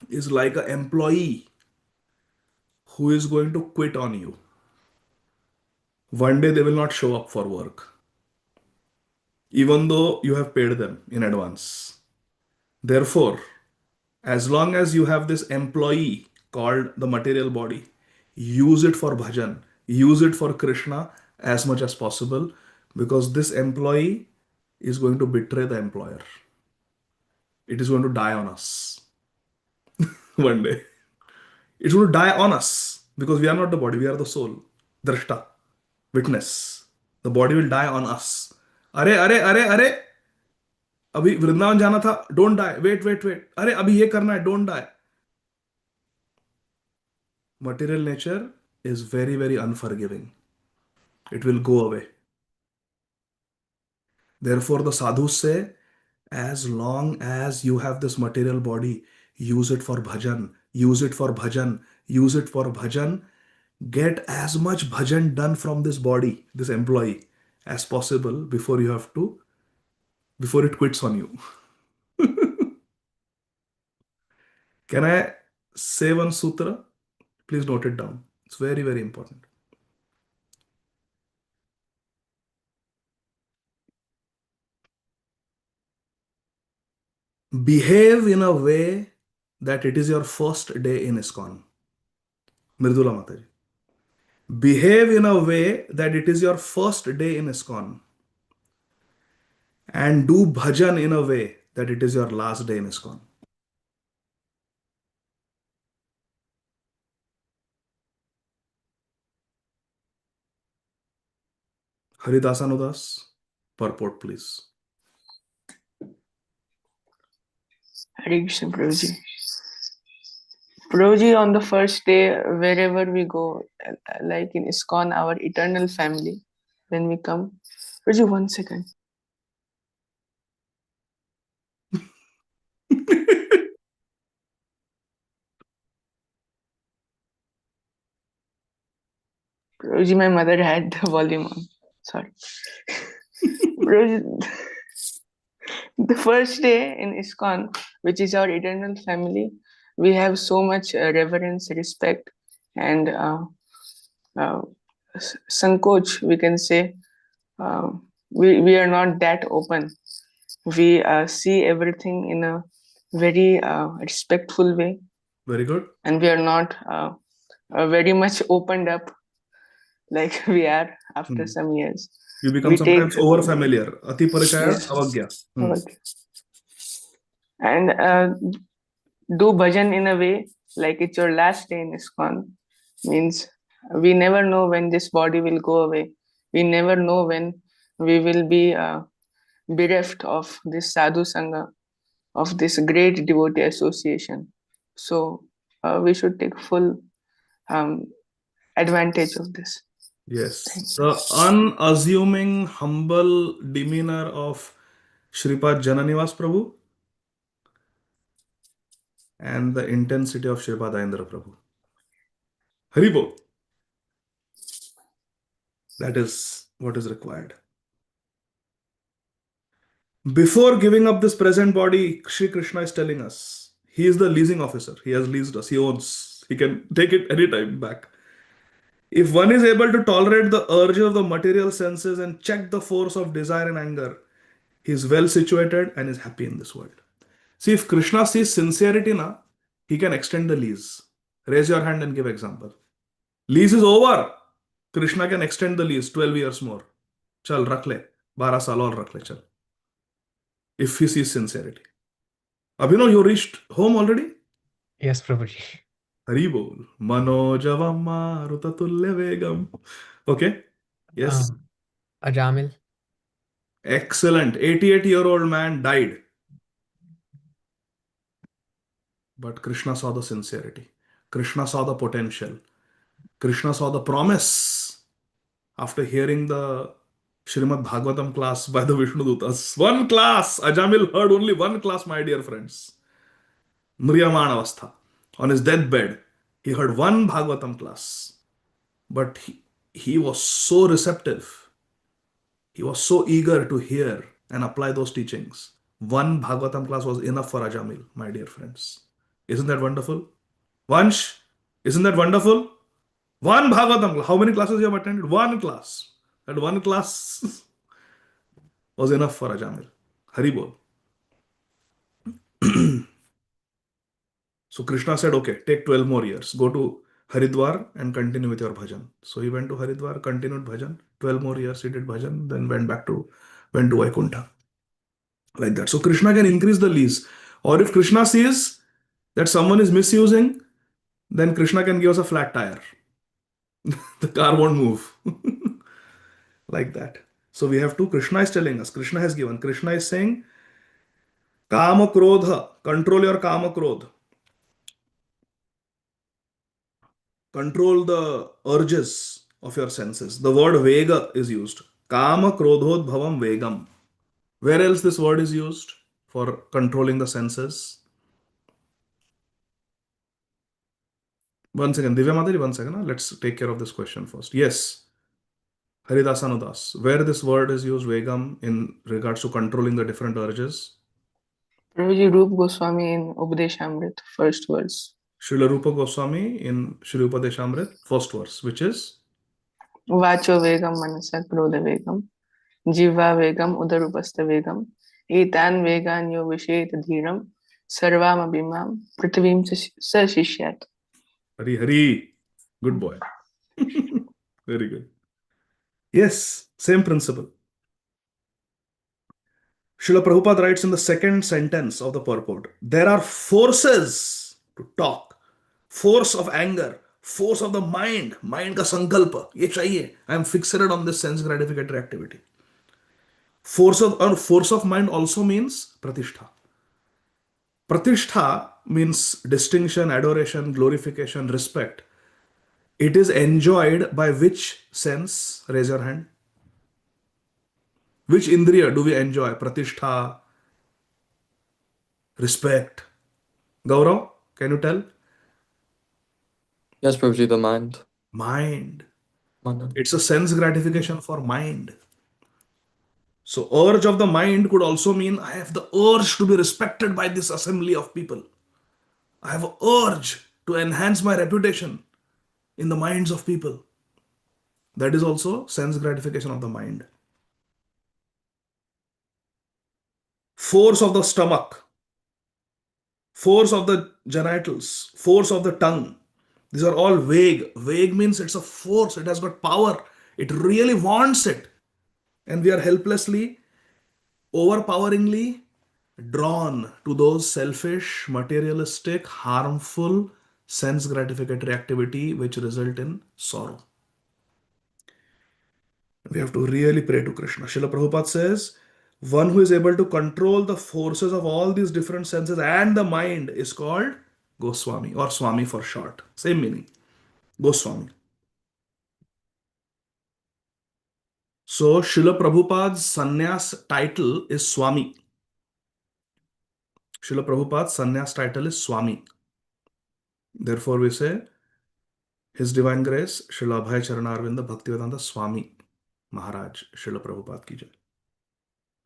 is like an employee who is going to quit on you. One day they will not show up for work, even though you have paid them in advance. Therefore, as long as you have this employee called the material body, use it for bhajan, use it for Krishna as much as possible, because this employee is going to betray the employer. It is going to die on us one day. It will die on us because we are not the body, we are the soul. Drashta, witness. The body will die on us. अरे अभी वृंदावन जाना था, don't die, wait wait wait, अरे अभी ये करना है, don't die. Material nature is very, very unforgiving. It will go away. Therefore, the sadhus say, as long as you have this material body, use it for bhajan, use it for bhajan, use it for bhajan. Get as much bhajan done from this body, this employee, as possible before it quits on you. Can I say one sutra? Please note it down. It's very, very important. Behave in a way that it is your first day in ISKCON. Mridula Mataji. Behave in a way that it is your first day in ISKCON. And do bhajan in a way that it is your last day in ISKCON. Haridasanudas, purport please. Hare Krishna, Prabhuji. Prabhuji, on the first day, wherever we go, like in ISKCON, our eternal family, when we come, Prabhuji, 1 second. Prabhuji, my mother had the volume on. Sorry. Prabhuji, the first day in ISKCON, which is our eternal family, we have so much reverence, respect, and sankoch, we can say. We are not that open. We see everything in a very respectful way. Very good. And we are not very much opened up like we are after some years. You become We sometimes take- over familiar. Ati parachaya, Yes. avagya. Okay. And do bhajan in a way like it's your last day in ISKCON. Means we never know when this body will go away. We never know when we will be bereft of this sadhu sangha, of this great devotee association. So we should take full advantage of this. Yes. The unassuming, humble demeanor of Shripad Jananivas Prabhu and the intensity of Shripad Ayendra Prabhu. Haribo. That is what is required. Before giving up this present body, Shri Krishna is telling us, he is the leasing officer. He has leased us. He owns. He can take it anytime back. If one is able to tolerate the urge of the material senses and check the force of desire and anger, he is well situated and is happy in this world. See, if Krishna sees sincerity na, he can extend the lease. Raise your hand and give example. Lease is over. Krishna can extend the lease 12 years more. Chal, rakh le. 12 saal aur rakh le, chal. If he sees sincerity. Abhinav, you reached home already? Yes, Prabhuji. Hari bol. Manojavam marutatulya vegam. Okay. Yes. Ajamil. Excellent. 88-year-old man died. But Krishna saw the sincerity. Krishna saw the potential. Krishna saw the promise. After hearing the Srimad Bhagavatam class by the Vishnu Dutas. One class. Ajamil heard only one class, my dear friends. Mriyaman Avastha. On his deathbed, he heard one Bhagavatam class. But he was so receptive. He was so eager to hear and apply those teachings. One Bhagavatam class was enough for Ajamil, my dear friends. Isn't that wonderful? Vansh, isn't that wonderful? One Bhagavatam. How many classes you have attended? One class. That one class was enough for Ajamil. Hari bol. So Krishna said, okay, take 12 more years. Go to Haridwar and continue with your bhajan. So he went to Haridwar, continued bhajan. 12 more years he did bhajan, then went to Vaikuntha. Like that. So Krishna can increase the lease. Or if Krishna sees that someone is misusing, then Krishna can give us a flat tire. The car won't move. Like that. So we have to, Krishna is telling us, Krishna has given. Krishna is saying, Kama Krodha, control your Kama Krodha. Control the urges of your senses. The word Vega is used. Kama Krodhodbhavam Vegam. Where else this word is used for controlling the senses? One second, Divya Mataji, one second. Let's take care of this question first. Yes, Haridasanudas. Where this word is used, Vegam, in regards to controlling the different urges? Prabhuji, Rupa Goswami in Upadeshamrit, first verse. Srila Rupa Goswami in Shri Upadeshamrit, first verse, which is? Vacho Vegam Manasa Krodha Vegam. Jiva Vegam Udarupasta Vegam. Etan Vegan Yo Vishet Dhiram. Sarvam Abhimam Prithvim Sa Shishyat. Hari Hari. Good boy. Very good. Yes, same principle. Srila Prabhupada writes in the second sentence of the purport, there are forces to talk, force of anger, force of the mind ka sankalpa, ye chahiye. I am fixated on this sense gratificatory activity. Force of mind also means pratishtha. Pratishtha means distinction, adoration, glorification, respect. It is enjoyed by which sense? Raise your hand. Which indriya do we enjoy? Pratishtha, respect. Gaurav, can you tell? Yes, Prabhuji, the mind. Mind. Manan. It's a sense gratification for mind. So urge of the mind could also mean I have the urge to be respected by this assembly of people. I have an urge to enhance my reputation in the minds of people. That is also sense gratification of the mind. Force of the stomach, force of the genitals, force of the tongue. These are all vague. Vague means it's a force. It has got power. It really wants it. And we are helplessly, overpoweringly drawn to those selfish, materialistic, harmful, sense gratificatory activity which result in sorrow. We have to really pray to Krishna. Srila Prabhupada says, one who is able to control the forces of all these different senses and the mind is called Goswami, or Swami for short. Same meaning. Goswami. So, Srila Prabhupada's sannyas title is Swami. Srila Prabhupada's sannyas title is Swami. Therefore, we say, His Divine Grace, Srila Abhay Charanarvinda Bhaktivedanta Swami Maharaj, Srila Prabhupada ki jai.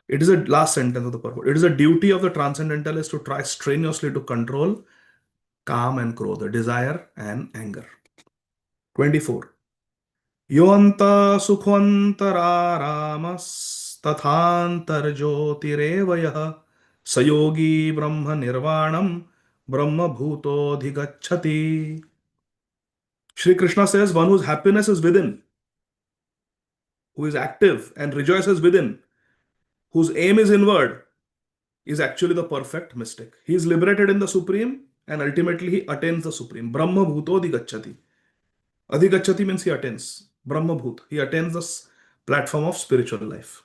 It is a last sentence of the purport. It is a duty of the transcendentalist to try strenuously to control काम and krodha, desire and anger. 24. योऽन्त सुखोऽन्तरारामस्तथान्तर्ज्योतिरेव यः स योगी ब्रह्म निर्वाणं ब्रह्मभूतोऽधिगच्छति. Shri Krishna says, one whose happiness is within, who is active and rejoices within, whose aim is inward, is actually the perfect mystic. He is liberated in the Supreme and ultimately he attains the Supreme. Brahma bhuto adhigacchati. Adhigacchati means he attains. Brahma bhut. He attains this platform of spiritual life.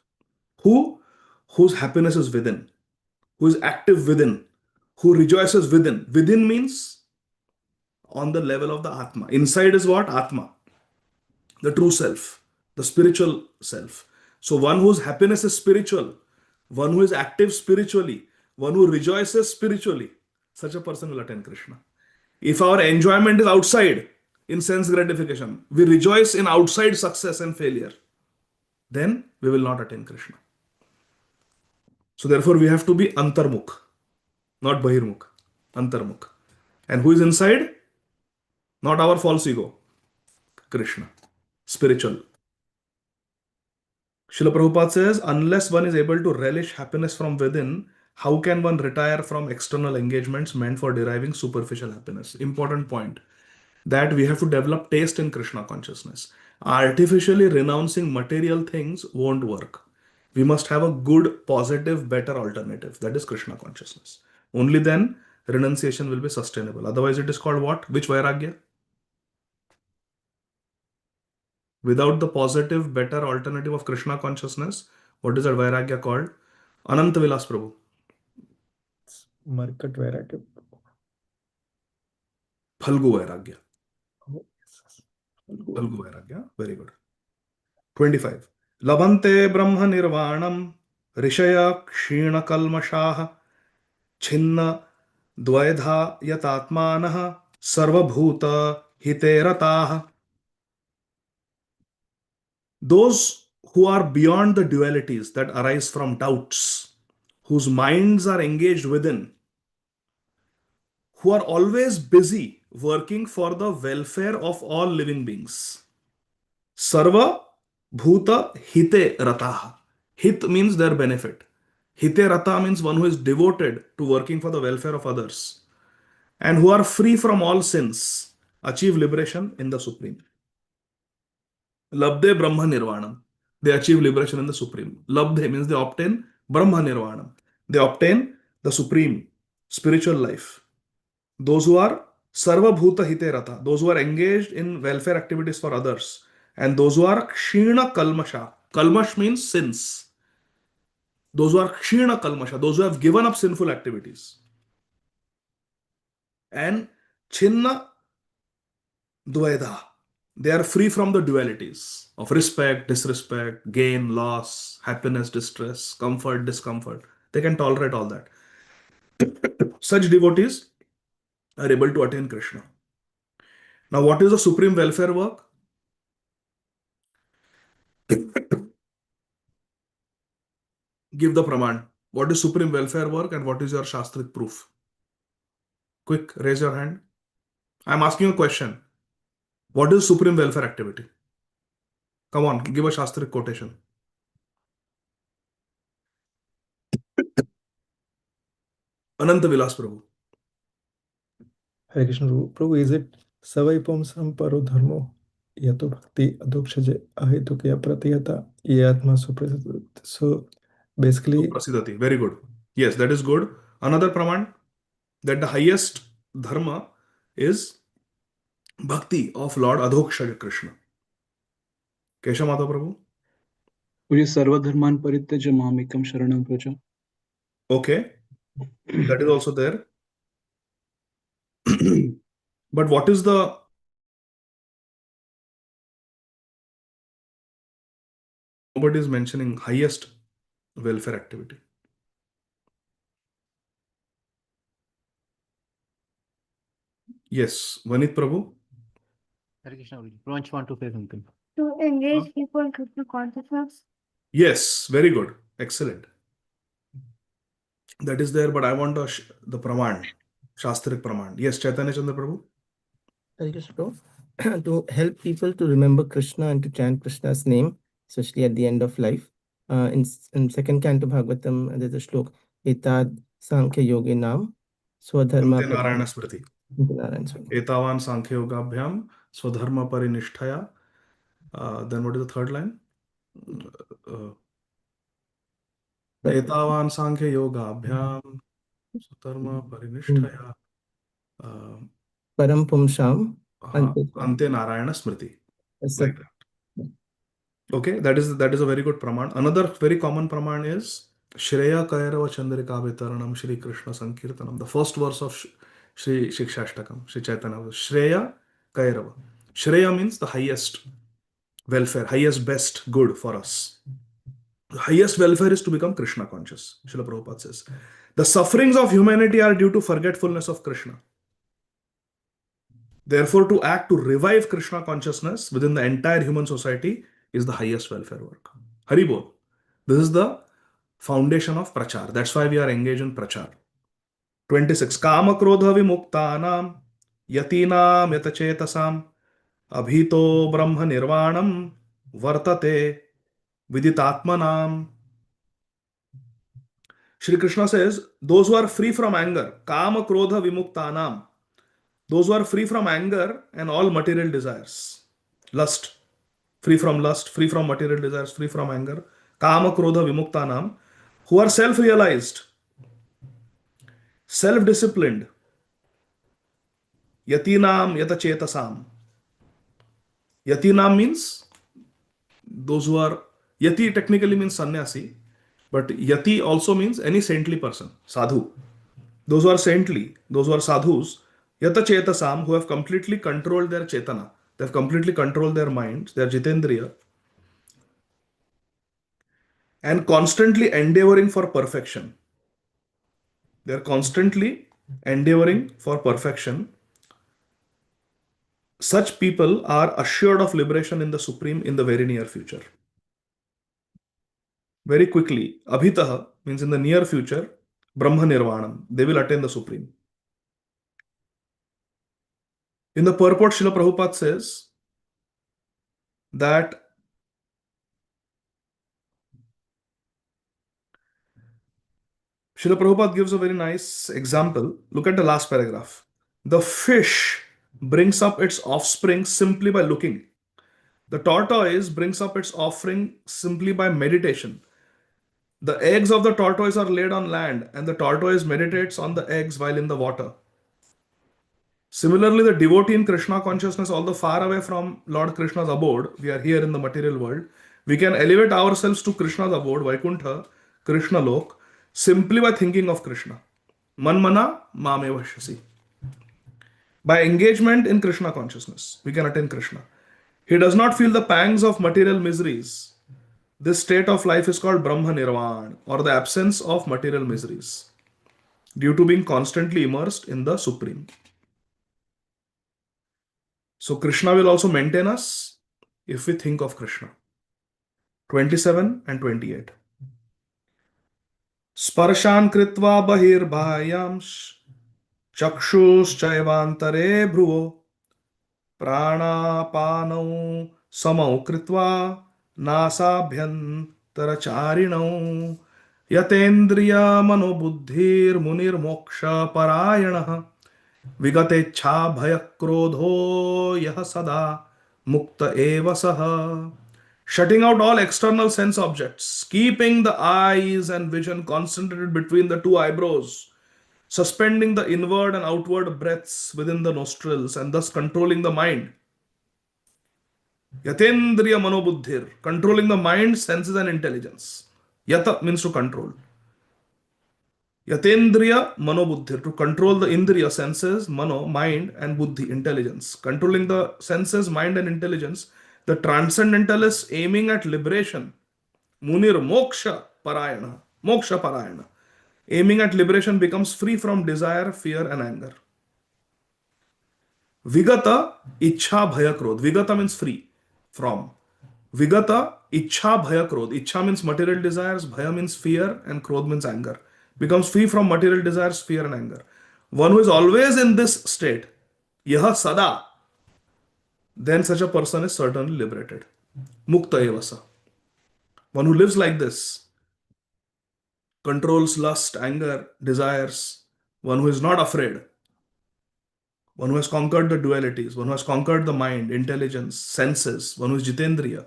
Who? Whose happiness is within, who is active within, who rejoices within. Within means on the level of the Atma. Inside is what? Atma. The true self, the spiritual self. So one whose happiness is spiritual, one who is active spiritually, one who rejoices spiritually, such a person will attain Krishna. If our enjoyment is outside, in sense gratification, we rejoice in outside success and failure, then we will not attain Krishna. So therefore we have to be antarmukh, not bahirmukh, antarmukh. And who is inside? Not our false ego, Krishna, spiritual. Srila Prabhupada says, unless one is able to relish happiness from within, how can one retire from external engagements meant for deriving superficial happiness? Important point. That we have to develop taste in Krishna consciousness. Artificially renouncing material things won't work. We must have a good, positive, better alternative. That is Krishna consciousness. Only then renunciation will be sustainable. Otherwise it is called what? Which Vairagya? Without the positive, better alternative of Krishna consciousness, what is that Vairagya called? Ananta Vilas Prabhu. Markat Vairagya. Phalgu Vairagya. Oh, yes. Phalgu Vairagya. Very good. 25. Labante Brahma Nirvanam Rishaya Kshina Kalmashaha Chinna Dvaidha Yatatmanaha Sarvabhuta Hiterataha. Those who are beyond the dualities that arise from doubts, whose minds are engaged within, who are always busy working for the welfare of all living beings. Sarva Bhuta Hite Rataha. Hit means their benefit. Hite Rata means one who is devoted to working for the welfare of others and who are free from all sins, achieve liberation in the Supreme. Labde Brahma Nirvanam. They achieve liberation in the Supreme. Labde means they obtain Brahma Nirvanam. They obtain the Supreme spiritual life. Those who are Sarva Bhuta Hite Rata, those who are engaged in welfare activities for others, and those who are Kshina Kalmasha. Kalmash means sins. Those who are Kshina Kalmasha, those who have given up sinful activities. And Chinna Dvaida, they are free from the dualities of respect, disrespect, gain, loss, happiness, distress, comfort, discomfort. They can tolerate all that. Such devotees are able to attain Krishna. Now, what is the supreme welfare work? Give the praman. What is supreme welfare work and what is your Shastric proof? Quick, raise your hand. I am asking you a question. What is supreme welfare activity? Come on, give a Shastric quotation. Ananta Vilas Prabhu. Hare Krishna Prabhu. Prabhu, is it Savai Pumsam Paro Dharmo Yato Bhakti Adokshaje Ahetukya Pratiyata Yatma Suprasidati. So basically, Suprasidati. Very good. Yes, that is good. Another praman, that the highest dharma is bhakti of Lord Adhokshaja Krishna. Kesha Mata Prabhu. मुझे सर्वधर्मान परित्यज्य मामेकं शरणं Vraj. Okay, that is also there. But what is the nobody is mentioning highest welfare activity? Yes, Vanit Prabhu. Hare Krishna, Guruji. Pranch want to say something. To engage people in Krishna consciousness. Yes, very good. Excellent. That is there, but I want the Praman, Shastrik Praman. Yes, Chaitanya Chandra Prabhu. Hare Krishna, Prabhu. To help people to remember Krishna and to chant Krishna's name, especially at the end of life. In second canto Bhagavatam, there's a shlok, Etad Sankhya Yogi Nam, Swadharma Ante Narayana Smriti. Narayana Smriti. Etavan Sankhya Yogabhyam, Swadharma Parinishtaya. Then what is the third line? Etavan Sankhya Yogabhyam, Swadharma Parinishtaya. Param Pumsham, Ante Narayana Smriti. Like that. Okay, that is a very good praman. Another very common praman is Shreya Kairava Chandrika Vitaranam Shri Krishna Sankirtanam. The first verse of Shri Shikshashtakam, Shri Chaitanya. Shreya Kairava. Shreya means the highest welfare, highest best good for us. The highest welfare is to become Krishna conscious. Srila Prabhupada says. The sufferings of humanity are due to forgetfulness of Krishna. Therefore, to act to revive Krishna consciousness within the entire human society is the highest welfare work. Haribol. This is the foundation of Prachar. That's why we are engaged in Prachar. 26. Kama Krodha Vimuktanam Yatinam Yatachetasam Abhito Brahma Nirvanam Vartate Viditatmanam. Shri Krishna says, those who are free from anger, Kama Krodha Vimuktanam, those who are free from anger and all material desires, lust, free from material desires, free from anger, Kama Krodha Vimuktanam, who are self-realized, self-disciplined, Yatinam Yatachetasam. Yatinam means those who are, Yati technically means sannyasi, but Yati also means any saintly person, sadhu. Those who are saintly, those who are sadhus, Yata Chetasam, who have completely controlled their Chetana, they have completely controlled their minds, their Jitendriya, and constantly endeavoring for perfection. They are constantly endeavoring for perfection. Such people are assured of liberation in the Supreme in the very near future. Very quickly, Abhitaha means in the near future, Brahma Nirvanam, they will attain the Supreme. In the purport, Srila Prabhupada says that Srila Prabhupada gives a very nice example. Look at the last paragraph. The fish brings up its offspring simply by looking. The tortoise brings up its offspring simply by meditation. The eggs of the tortoise are laid on land and the tortoise meditates on the eggs while in the water. Similarly, the devotee in Krishna consciousness, although far away from Lord Krishna's abode, we are here in the material world, we can elevate ourselves to Krishna's abode, Vaikuntha, Krishna Lok, simply by thinking of Krishna. Manmana Mameva Shasi. By engagement in Krishna consciousness, we can attain Krishna. He does not feel the pangs of material miseries. This state of life is called Brahma Nirvana, or the absence of material miseries, due to being constantly immersed in the Supreme. So Krishna will also maintain us if we think of Krishna. 27 and 28. Sparshan kritva bahir bhahyams chakshus chaivantare bhruvo prana panau samau kritva nasabhyantara charinau yatendriya manobuddhir munir moksha parayanah Vigatechha bhaya krodho yah sada mukta eva saha. Shutting out all external sense objects, keeping the eyes and vision concentrated between the two eyebrows, suspending the inward and outward breaths within the nostrils and thus controlling the mind. Yatendriya manobuddhir, controlling the mind, senses and intelligence. Yata means to control. Yatendriya manobuddhir, to control the indriya, senses, mano, mind, and buddhi, intelligence. Controlling the senses, mind, and intelligence, the transcendentalists aiming at liberation. Munir moksha parayana. Aiming at liberation becomes free from desire, fear, and anger. Vigata, Ichha, Bhaya, Krodh. Vigata means free from. Vigata, Ichha, Bhaya, Krodh. Ichha means material desires, Bhaya means fear, and Krodh means anger. Becomes free from material desires, fear, and anger. One who is always in this state, Yaha Sada, then such a person is certainly liberated. Mukta evasa. One who lives like this, controls lust, anger, desires, one who is not afraid, one who has conquered the dualities, one who has conquered the mind, intelligence, senses, one who is Jitendriya,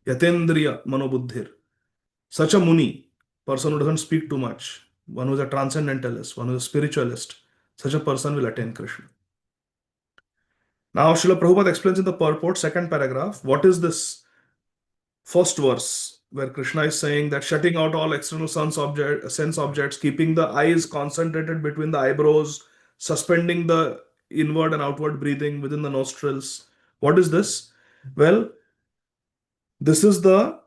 Yatendriya, Manobuddhir. Such a Muni, person who doesn't speak too much, one who is a transcendentalist, one who is a spiritualist, such a person will attain Krishna. Now, Srila Prabhupada explains in the purport, second paragraph, what is this first verse where Krishna is saying that shutting out all external sense objects, keeping the eyes concentrated between the eyebrows, suspending the inward and outward breathing within the nostrils. What is this? Well, this is the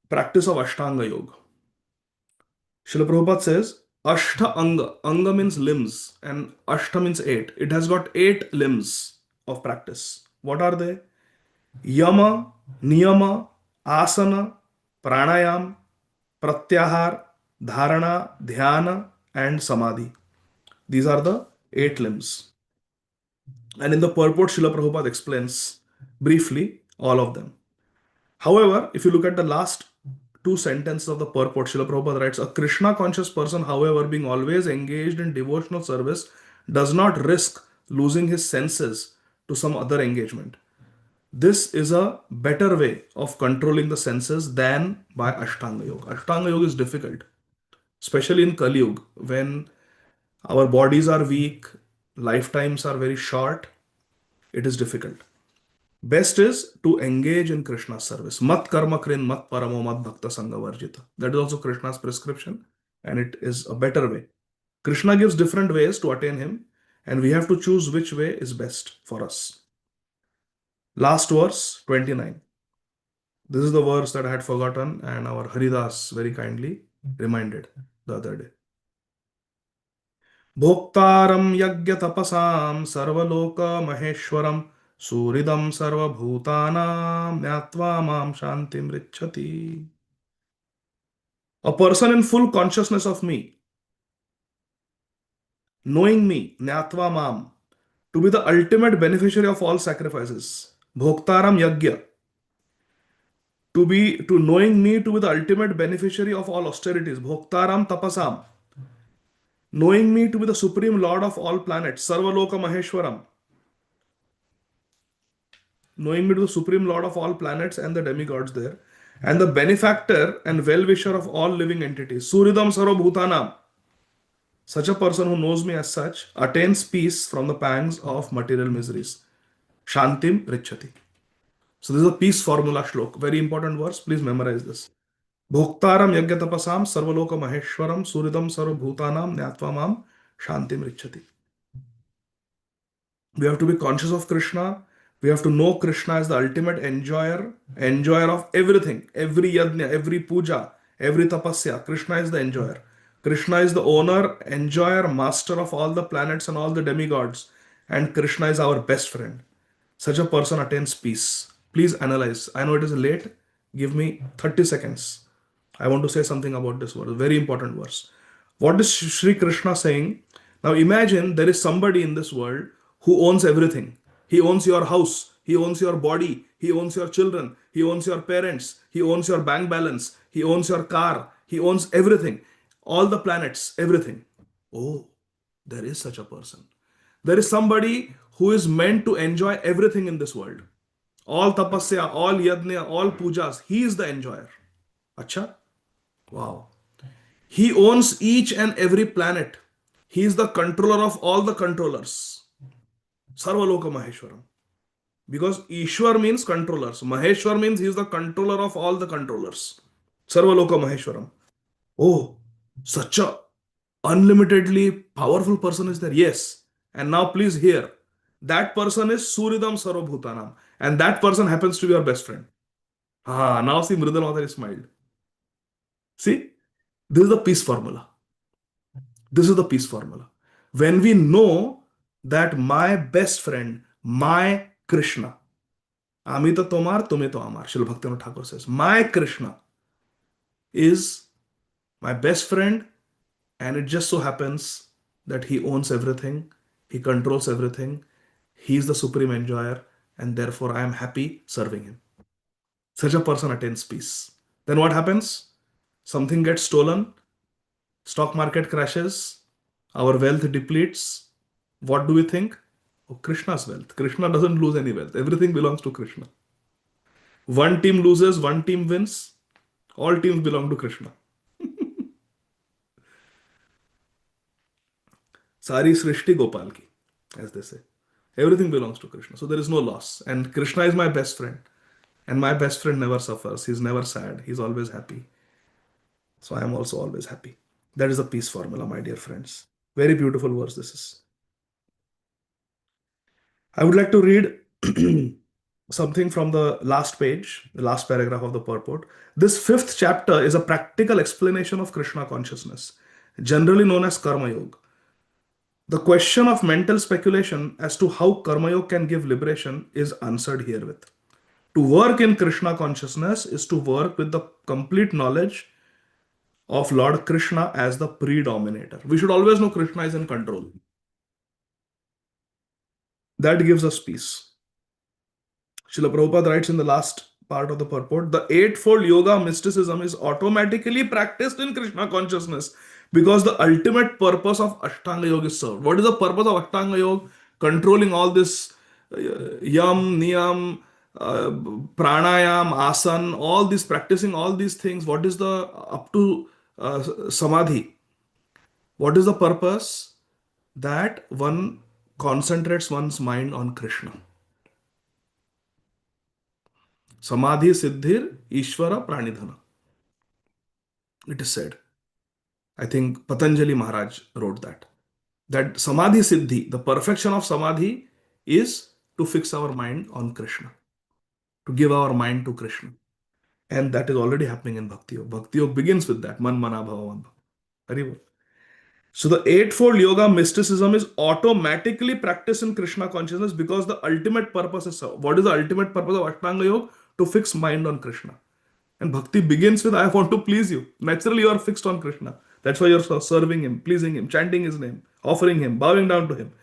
practice of Ashtanga Yoga. Srila Prabhupada says, Ashta Anga. Anga means limbs and Ashta means 8. It has got 8 limbs of practice. What are they? Yama, Niyama, Asana, Pranayam, Pratyahar, Dharana, Dhyana, and Samadhi. These are the 8 limbs. And in the purport, Srila Prabhupada explains briefly all of them. However, if you look at the last 2 sentences of the purport, Srila Prabhupada writes, a Krishna conscious person, however, being always engaged in devotional service, does not risk losing his senses to some other engagement. This is a better way of controlling the senses than by Ashtanga Yoga. Ashtanga Yoga is difficult, especially in Kali Yuga, when our bodies are weak, lifetimes are very short. It is difficult. Best is to engage in Krishna's service. Mat karma krin, mat paramo, mat bhakta sangha varjita. That is also Krishna's prescription, and it is a better way. Krishna gives different ways to attain him, and we have to choose which way is best for us. Last verse, 29. This is the verse that I had forgotten, and our Haridas very kindly reminded the other day. Bhoktaram yagya tapasam sarvaloka maheshwaram suridam sarva bhutanam nyatva mam shantim richati. A person in full consciousness of me, knowing me, nyatva mam, to be the ultimate beneficiary of all sacrifices. Bhoktaram yagya. To knowing me to be the ultimate beneficiary of all austerities. Bhoktaram tapasam. Knowing me to be the supreme lord of all planets. Sarvaloka Maheshwaram. Knowing me to be the supreme lord of all planets and the demigods there. And the benefactor and well-wisher of all living entities. Suridam Sarva Bhutanam. Such a person who knows me as such attains peace from the pangs of material miseries. Shantim Richati. So this is a peace formula shlok. Very important verse. Please memorize this. Bhoktaram yagyatapasam sarvaloka maheshwaram suridam sarva bhutanam nyatva mam shantim richati. We have to be conscious of Krishna. We have to know Krishna as the ultimate enjoyer of everything, every yajna, every puja, every tapasya. Krishna is the enjoyer. Krishna is the owner, enjoyer, master of all the planets and all the demigods. And Krishna is our best friend. Such a person attains peace. Please analyze. I know it is late. Give me 30 seconds. I want to say something about this verse. Very important verse. What is Sri Krishna saying? Now imagine there is somebody in this world who owns everything. He owns your house. He owns your body. He owns your children. He owns your parents. He owns your bank balance. He owns your car. He owns everything. All the planets, everything. Oh, there is such a person. There is somebody who is meant to enjoy everything in this world. All tapasya, all yajna, all pujas. He is the enjoyer. Acha? Wow. He owns each and every planet. He is the controller of all the controllers. Sarvaloka Maheshwaram. Because Ishwar means controllers. Maheshwar means he is the controller of all the controllers. Sarvaloka Maheshwaram. Oh, such a unlimitedly powerful person is there. Yes. And now please hear. That person is Suridam Sarvabhutanam. And that person happens to be your best friend. Now see Mridal Mother is smiled. See, this is the peace formula. This is the peace formula. When we know that my best friend, My Krishna. Amita tomar, tume to amar. Srila Bhaktivinoda Thakur says, my Krishna is my best friend, and it just so happens that he owns everything, he controls everything, he is the supreme enjoyer, and therefore I am happy serving him. Such a person attains peace. Then what happens? Something gets stolen, stock market crashes, our wealth depletes. What do we think? Oh, Krishna's wealth. Krishna doesn't lose any wealth. Everything belongs to Krishna. One team loses, one team wins. All teams belong to Krishna. Sari Srishti Gopal ki, as they say. Everything belongs to Krishna. So there is no loss. And Krishna is my best friend. And my best friend never suffers. He's never sad. He's always happy. So I am also always happy. That is the peace formula, my dear friends. Very beautiful verse this is. I would like to read something from the last page, the last paragraph of the purport. This fifth chapter is a practical explanation of Krishna consciousness, generally known as Karma Yoga. The question of mental speculation as to how Karma Yoga can give liberation is answered herewith. To work in Krishna consciousness is to work with the complete knowledge of Lord Krishna as the predominator. We should always know Krishna is in control. That gives us peace. Srila Prabhupada writes in the last part of the purport, the eightfold yoga mysticism is automatically practiced in Krishna consciousness because the ultimate purpose of Ashtanga Yoga is served. What is the purpose of Ashtanga Yoga? Controlling all this yam, niyam, pranayam, asan, all this, practicing all these things. What is the, up to samadhi? What is the purpose? That one concentrates one's mind on Krishna. Samadhi Siddhir Ishvara Pranidhana. It is said. I think Patanjali Maharaj wrote that. That Samadhi Siddhi, the perfection of Samadhi, is to fix our mind on Krishna, to give our mind to Krishna. And that is already happening in Bhakti Yoga. Bhakti Yoga begins with that. Man Mana Bhava Haribol. So the eightfold yoga mysticism is automatically practiced in Krishna consciousness because the ultimate purpose is, what is the ultimate purpose of Ashtanga Yoga? To fix mind on Krishna. And bhakti begins with, I want to please you. Naturally, you are fixed on Krishna. That's why you're serving him, pleasing him, chanting his name, offering him, bowing down to him.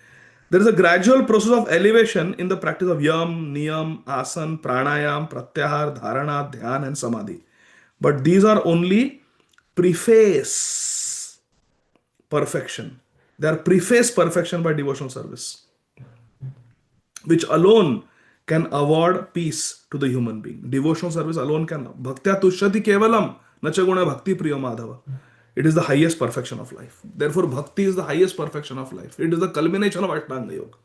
There is a gradual process of elevation in the practice of yam, niyam, asan, pranayam, pratyahar, dharana, dhyan, and samadhi. But these are only preface perfection. They are preface perfection by devotional service, which alone can award peace to the human being. Devotional service alone can. Bhaktya tushati kevalam nachaguna bhakti priya madhava. It is the highest perfection of life. Therefore, bhakti is the highest perfection of life. It is the culmination of Ashtanga Yoga.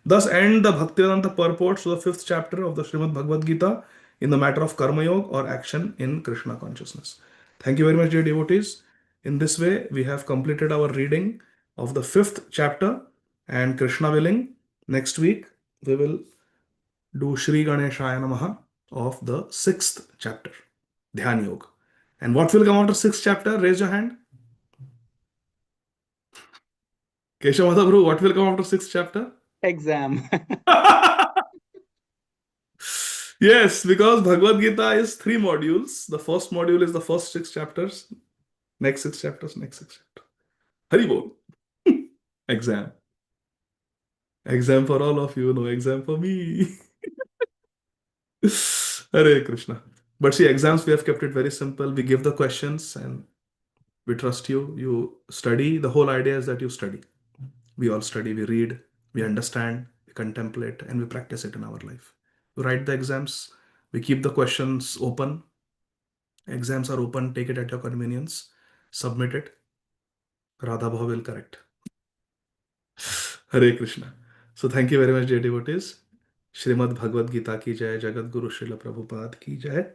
Thus end the Bhaktivedanta purports to the fifth chapter of the Srimad Bhagavad Gita in the matter of Karma Yoga or action in Krishna consciousness. Thank you very much, dear devotees. In this way, we have completed our reading of the fifth chapter, and Krishna willing, next week we will do Shri Ganeshaya Namaha of the sixth chapter, Dhyan Yoga. And what will come after sixth chapter? Raise your hand. Keshav Madhavru, what will come after sixth chapter? Exam. Yes, because Bhagavad Gita is 3 modules. The first module is the first 6 chapters. Next 6 chapters, next 6 chapters. Haribol. Exam. Exam for all of you, no exam for me. Hare Krishna. But see, exams, we have kept it very simple. We give the questions and we trust you. You study. The whole idea is that you study. We all study, we read, we understand, we contemplate, and we practice it in our life. We write the exams. We keep the questions open. Exams are open. Take it at your convenience. Submit it. Radha Bhav will correct. Hare Krishna. So thank you very much, dear devotees. Shrimad Bhagavad Gita ki jai, Jagat Guru Srila Prabhupada ki jai.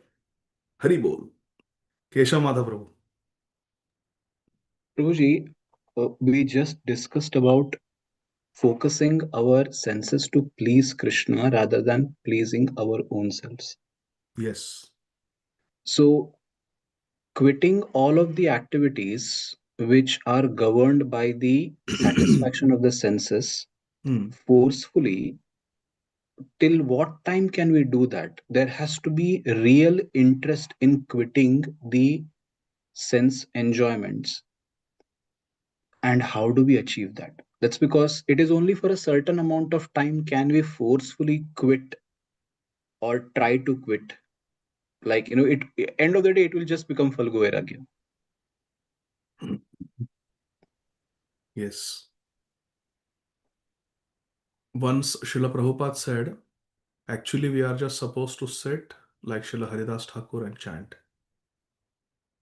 Hari Bol. Keshav Madhav Prabhu. Prabhuji, we just discussed about focusing our senses to please Krishna rather than pleasing our own selves. Yes. So, quitting all of the activities which are governed by the satisfaction of the senses forcefully till what time can we do that? There has to be real interest in quitting the sense enjoyments. And how do we achieve that? That's because it is only for a certain amount of time can we forcefully quit or try to quit. Like, it end of the day, it will just become Falgu Vairagya. Yes. Once Srila Prabhupada said, actually, we are just supposed to sit like Srila Haridas Thakur and chant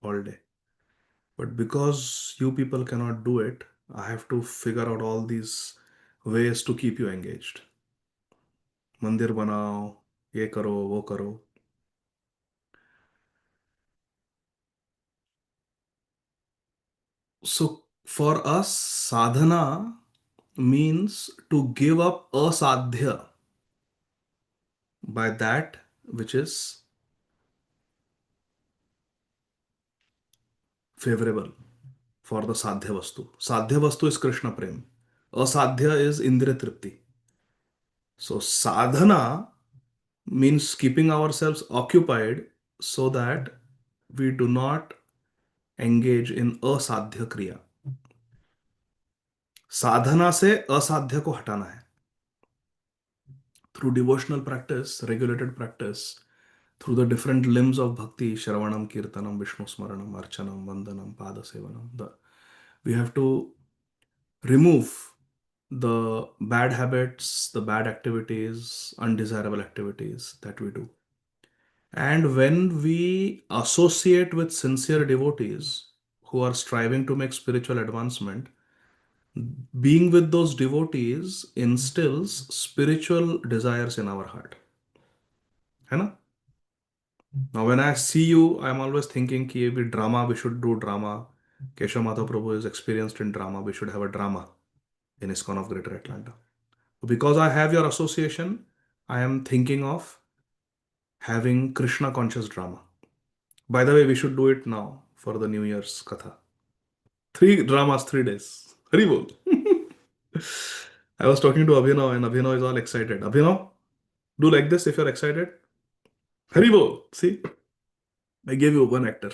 all day. But because you people cannot do it, I have to figure out all these ways to keep you engaged. Mandir banao, ye karo, wo karo. So for us, sadhana means to give up asadhya by that which is favorable for the sadhya vastu. Sadhya vastu is Krishna prem. Asadhya is Indriya tripti. So sadhana means keeping ourselves occupied so that we do not engage in asadhya kriya. साधना से असाध्य को हटाना है through devotional practice, regulated practice, through the different limbs of bhakti, Shravanam, Kirtanam, Vishnu Smaranam, Archanam, Vandanam, Padasevanam. We have to remove the bad habits, the bad activities, undesirable activities that we do. And when we associate with sincere devotees who are striving to make spiritual advancement, being with those devotees instills spiritual desires in our heart. है ना? Now, when I see you, I'm always thinking कि we drama, we should do drama. Keshav Madhav Prabhu is experienced in drama. We should have a drama in ISKCON of Greater Atlanta. Because I have your association, I am thinking of having Krishna conscious drama. By the way, we should do it now for the New Year's Katha. 3 dramas, 3 days. Hari bol. I was talking to Abhinav and Abhinav is all excited. Abhinav, do like this if you're excited. Hari bol. See? I gave you one actor.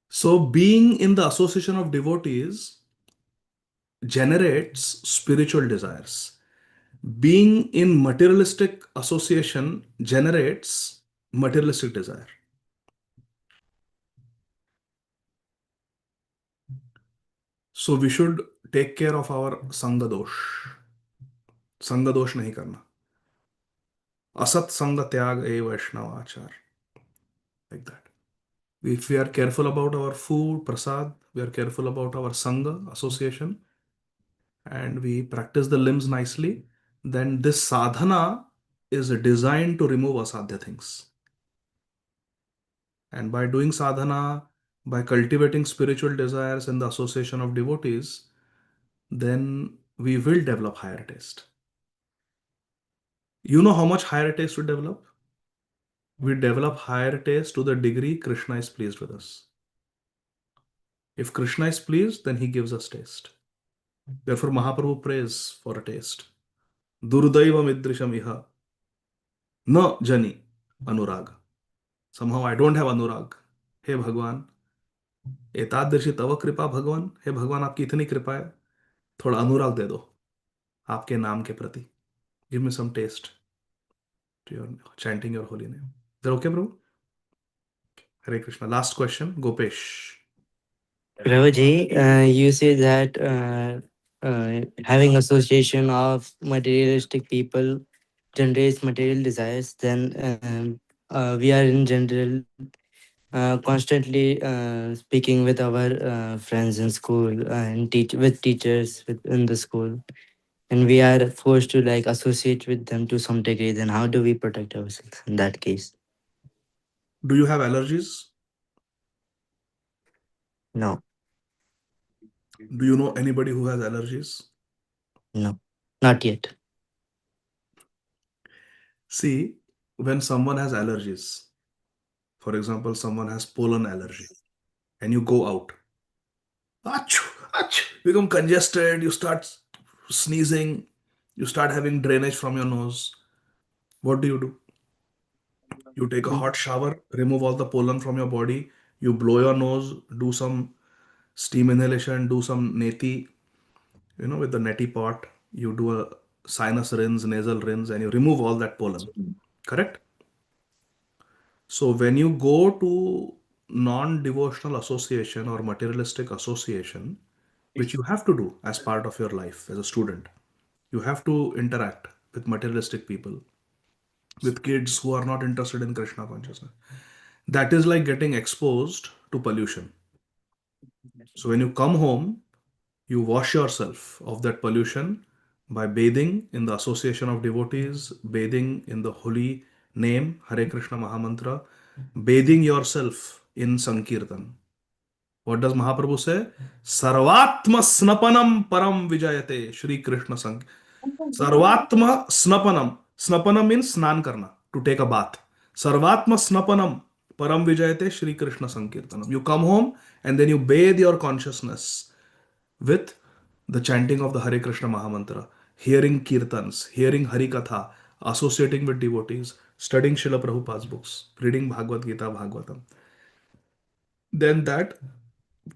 So being in the association of devotees generates spiritual desires. Being in materialistic association generates materialistic desire. So we should take care of our sanga dosh. Sanga dosh nahi karna. Asat sanga tyag e vaishnava achar. Like that. If we are careful about our food, prasad, we are careful about our sangha association, and we practice the limbs nicely, then this sadhana is designed to remove asadhya things. And by doing sadhana, by cultivating spiritual desires and the association of devotees, then we will develop higher taste. You know how much higher taste we develop? We develop higher taste to the degree Krishna is pleased with us. If Krishna is pleased, then he gives us taste. Therefore, Mahaprabhu prays for a taste. Durdaiva midrisham iha na jani anurag. Somehow I don't have anurag. Hey Bhagwan, एतादृशी तव कृपा भगवान, हे भगवान आपकी इतनी कृपा है, थोड़ा अनुराग दे दो आपके नाम के प्रति. Give me some taste to your chanting your holy name. Is that okay, Prabhu? Hare Krishna. Last question, Gopesh. Prabhuji, you say that having association of materialistic people generates material desires, then we are in general constantly speaking with our friends in school and with teachers in the school, and we are forced to like associate with them to some degree. Then how do we protect ourselves in that case? Do you have allergies? No, Do you know anybody who has allergies? no, not yet. See, when someone has allergies, for example, someone has pollen allergy, and you go out, achoo, achoo, become congested, you start sneezing, You start having drainage from your nose. What do? You take a hot shower, remove all the pollen from your body, you blow your nose, do some steam inhalation, do some neti, with the neti pot, you do a sinus rinse, nasal rinse, and you remove all that pollen. Correct? So when you go to non-devotional association or materialistic association, which you have to do as part of your life as a student, you have to interact with materialistic people, with kids who are not interested in Krishna consciousness. That is like getting exposed to pollution. So when you come home, you wash yourself of that pollution by bathing in the association of devotees, bathing in the holy name, Hare Krishna Mahamantra, bathing yourself in Sankirtan. What does Mahaprabhu say? Sarvatma snapanam param vijayate. Shri Krishna Sankirtan. Sarvatma snapanam. Snapanam means snan karna, to take a bath. Sarvatma snapanam param vijayate Shri Krishna Sankirtanam. You come home and then you bathe your consciousness with the chanting of the Hare Krishna Mahamantra, hearing kirtans, hearing Harikatha, associating with devotees, studying Srila Prabhupada's books, reading Bhagavad Gita, Bhagavatam. Then that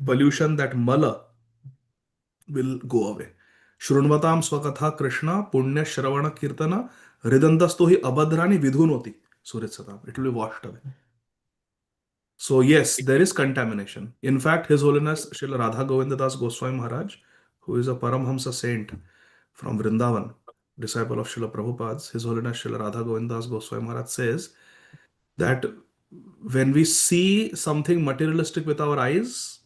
pollution, that mala, will go away. Shrunvatam swakatha Krishna punya shravana kirtana ridandasto hi abhadrani vidhunoti. Surit Satam. It will be washed away. So yes, there is contamination. In fact, His Holiness Srila Radha Govinda Das Goswami Maharaj, who is a Paramhamsa saint from Vrindavan, disciple of Srila Prabhupada's, His Holiness Srila Radha Govinda Das Goswami Maharaj says that when we see something materialistic with our eyes,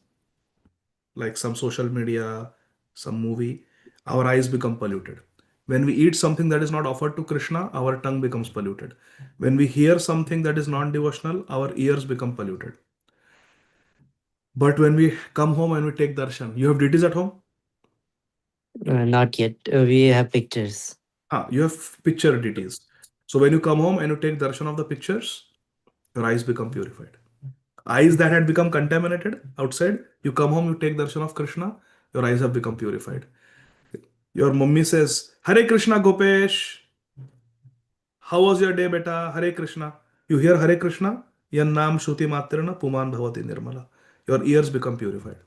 like some social media, some movie, our eyes become polluted. When we eat something that is not offered to Krishna, our tongue becomes polluted. When we hear something that is non-devotional, our ears become polluted. But when we come home and we take darshan, you have deities at home? Not yet. We have pictures. You have picture deities. So when you come home and you take darshan of the pictures, your eyes become purified. Eyes that had become contaminated outside, you come home, you take darshan of Krishna, your eyes have become purified. Your mummy says, Hare Krishna Gopesh, how was your day, beta? Hare Krishna. You hear Hare Krishna, yan naam shruti matrana puman bhavati nirmala. Your ears become purified.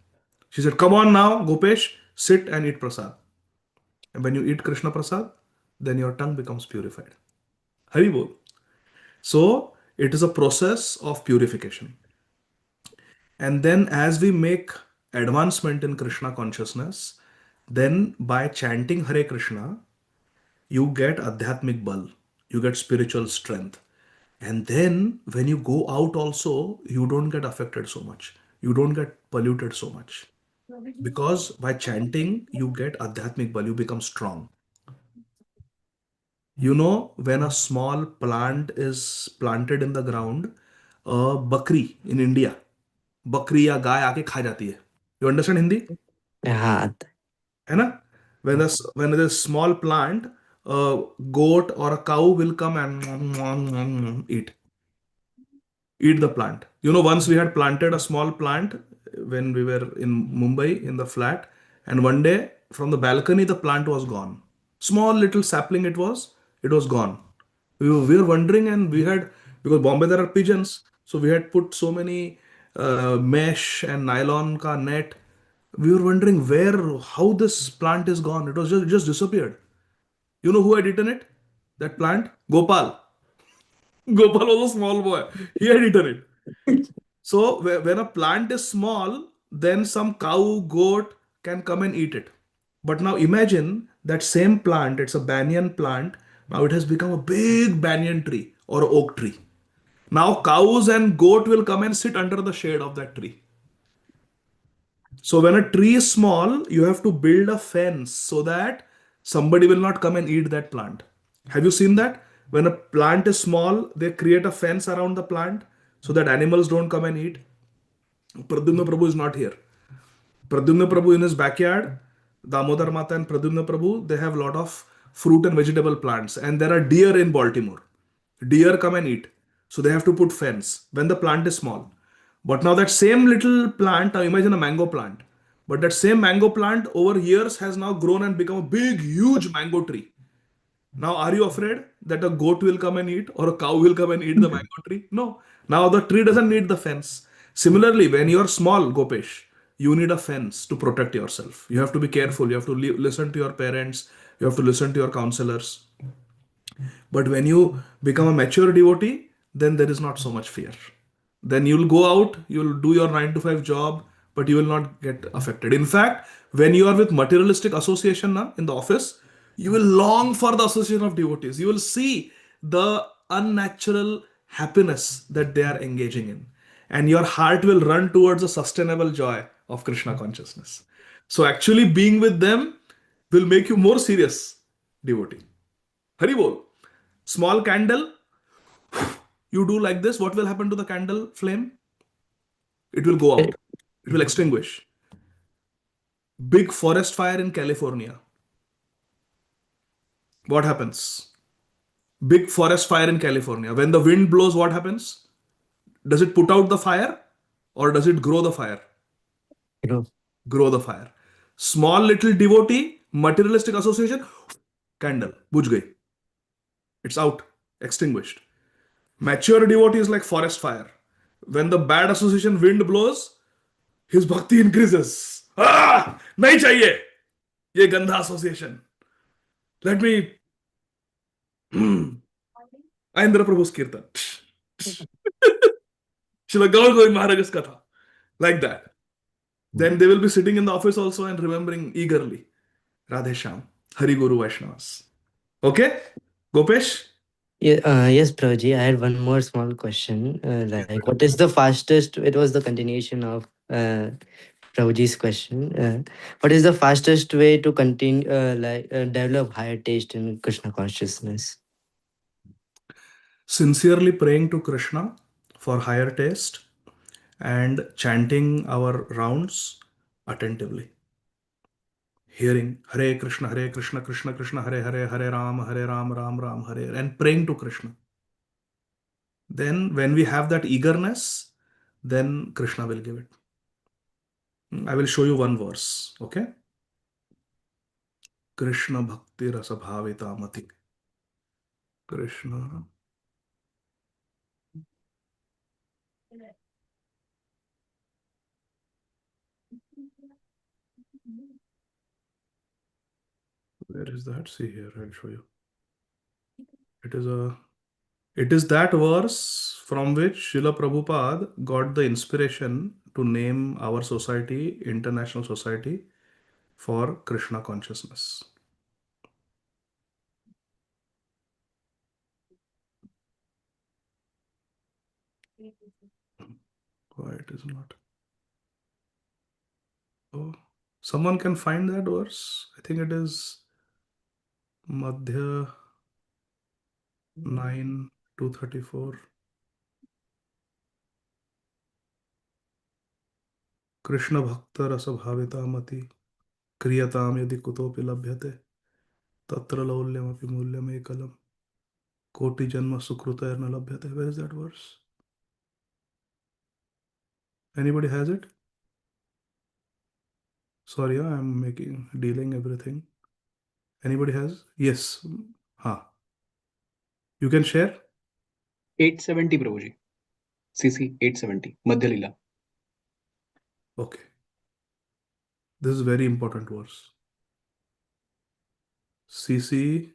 She said, come on now, Gopesh, sit and eat prasad. And when you eat Krishna prasad, then your tongue becomes purified. Hari bol. So it is a process of purification. And then as we make advancement in Krishna consciousness, then by chanting Hare Krishna, you get adhyatmic bal, you get spiritual strength. And then when you go out also, you don't get affected so much. You don't get polluted so much. Because by chanting, you get adhyatmic bal, you become strong. When a small plant is planted in the ground, a bakri in India, बकरी या गाय आके खा जाती है. You understand Hindi? हाँ. है ना? When there's a small plant, a goat or a cow will come and eat the plant. Once we had planted a small plant when we were in Mumbai in the flat, and one day from the balcony the plant was gone. Small little sapling it was gone. We were wondering, and because Bombay there are pigeons, so we had put so many mesh and nylon ka net. We were wondering how this plant is gone. It was just disappeared. You know who had eaten it? That plant? Gopal. Gopal was a small boy. He had eaten it. So when a plant is small, then some cow, goat can come and eat it. But now imagine that same plant, it's a banyan plant. Now it has become a big banyan tree or oak tree. Now cows and goat will come and sit under the shade of that tree. So when a tree is small, you have to build a fence so that somebody will not come and eat that plant. Have you seen that? When a plant is small, they create a fence around the plant so that animals don't come and eat. Pradyumna Prabhu is not here. Pradyumna Prabhu in his backyard, Damodar Mata and Pradyumna Prabhu, they have a lot of fruit and vegetable plants. And there are deer in Baltimore. Deer come and eat. So they have to put fence when the plant is small. But now that same little plant, now imagine a mango plant. But that same mango plant over years has now grown and become a big, huge mango tree. Now, are you afraid that a goat will come and eat or a cow will come and eat the mango tree? No. Now the tree doesn't need the fence. Similarly, when you're small, Gopesh, you need a fence to protect yourself. You have to be careful. You have to listen to your parents. You have to listen to your counselors. But when you become a mature devotee, then there is not so much fear. Then you'll go out, you'll do your 9 to 5 job, but you will not get affected. In fact, when you are with materialistic association in the office, you will long for the association of devotees. You will see the unnatural happiness that they are engaging in. And your heart will run towards a sustainable joy of Krishna consciousness. So actually being with them will make you more serious devotee. Hari bol. Small candle, you do like this, what will happen to the candle flame? It will go out. It will extinguish. Big forest fire in California. What happens? Big forest fire in California. When the wind blows, what happens? Does it put out the fire or does it grow the fire? Grow the fire. Small little devotee, materialistic association, candle, bujh gayi. It's out, extinguished. Mature devotee is like forest fire. When the bad association wind blows, his bhakti increases. Nahi chahiye ye gandha association. Let me Aindra Prabhu's kirtan. Srila Gaur Govind Maharaj's katha. Like that. Then they will be sitting in the office also and remembering eagerly. Radhe Shyam, Hari Guru Vaishnavas. Okay? Gopesh? Yeah, yes, Prabhuji, I had one more small question. Like, what is the fastest? It was the continuation of Prabhuji's question. What is the fastest way to continue, develop higher taste in Krishna consciousness? Sincerely praying to Krishna for higher taste and chanting our rounds attentively. Hearing Hare Krishna, Krishna Krishna, Hare Hare, Hare Ram, Ram Ram, Hare, and praying to Krishna. Then when we have that eagerness, then Krishna will give it. I will show you one verse, okay? Krishna Bhakti Rasa Bhavita Mati. Krishna. Where is that? See here, I'll show you. It is that verse from which Srila Prabhupada got the inspiration to name our society, International Society for Krishna Consciousness. Why it is not? Oh, someone can find that verse. I think it is Madhya 9 234. Krishna Bhakta Rasa Bhavita Mati Kriyatam Yadi Kutopi Labhyate Tatra Laulyam Api Mulyam Ekalam Koti Janma Sukruta Erna Labhyate. Where is that verse? Anybody has it? Sorry, I'm dealing everything. Anybody has? Yes. You can share? 870 Prabhuji. CC 870. Madhya Lila. Okay. This is very important verse. CC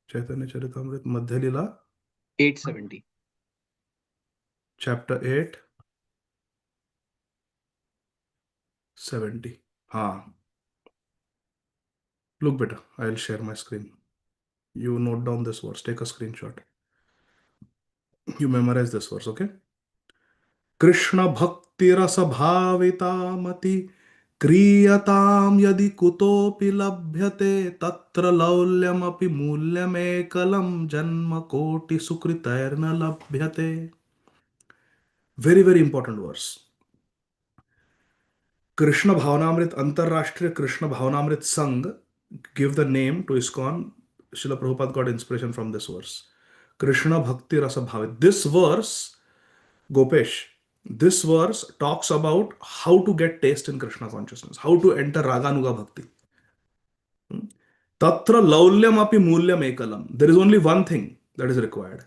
Chaitanya Charitamrita Madhya Lila 870. Chapter 8 70. Look better. I'll share my screen. You note down this verse. Take a screenshot. You memorize this verse, okay? Krishna Bhakti Rasa Bhavita Mati Kriyatam Yadi Kutopi Labhyate Tatra Laulyam Api Mulyam Ekalam Janma Koti Sukritairna Labhyate. Very, very important verse. Krishna Bhavanamrit, Antarrashtriya Krishna Bhavanamrit Sangh give the name to ISKCON. Srila Prabhupada got inspiration from this verse. Krishna Bhakti Rasa Bhavit. This verse, Gopesh, this verse talks about how to get taste in Krishna consciousness, how to enter Raganuga Bhakti. Tatra laulyam api mulyam ekalam. There is only one thing that is required,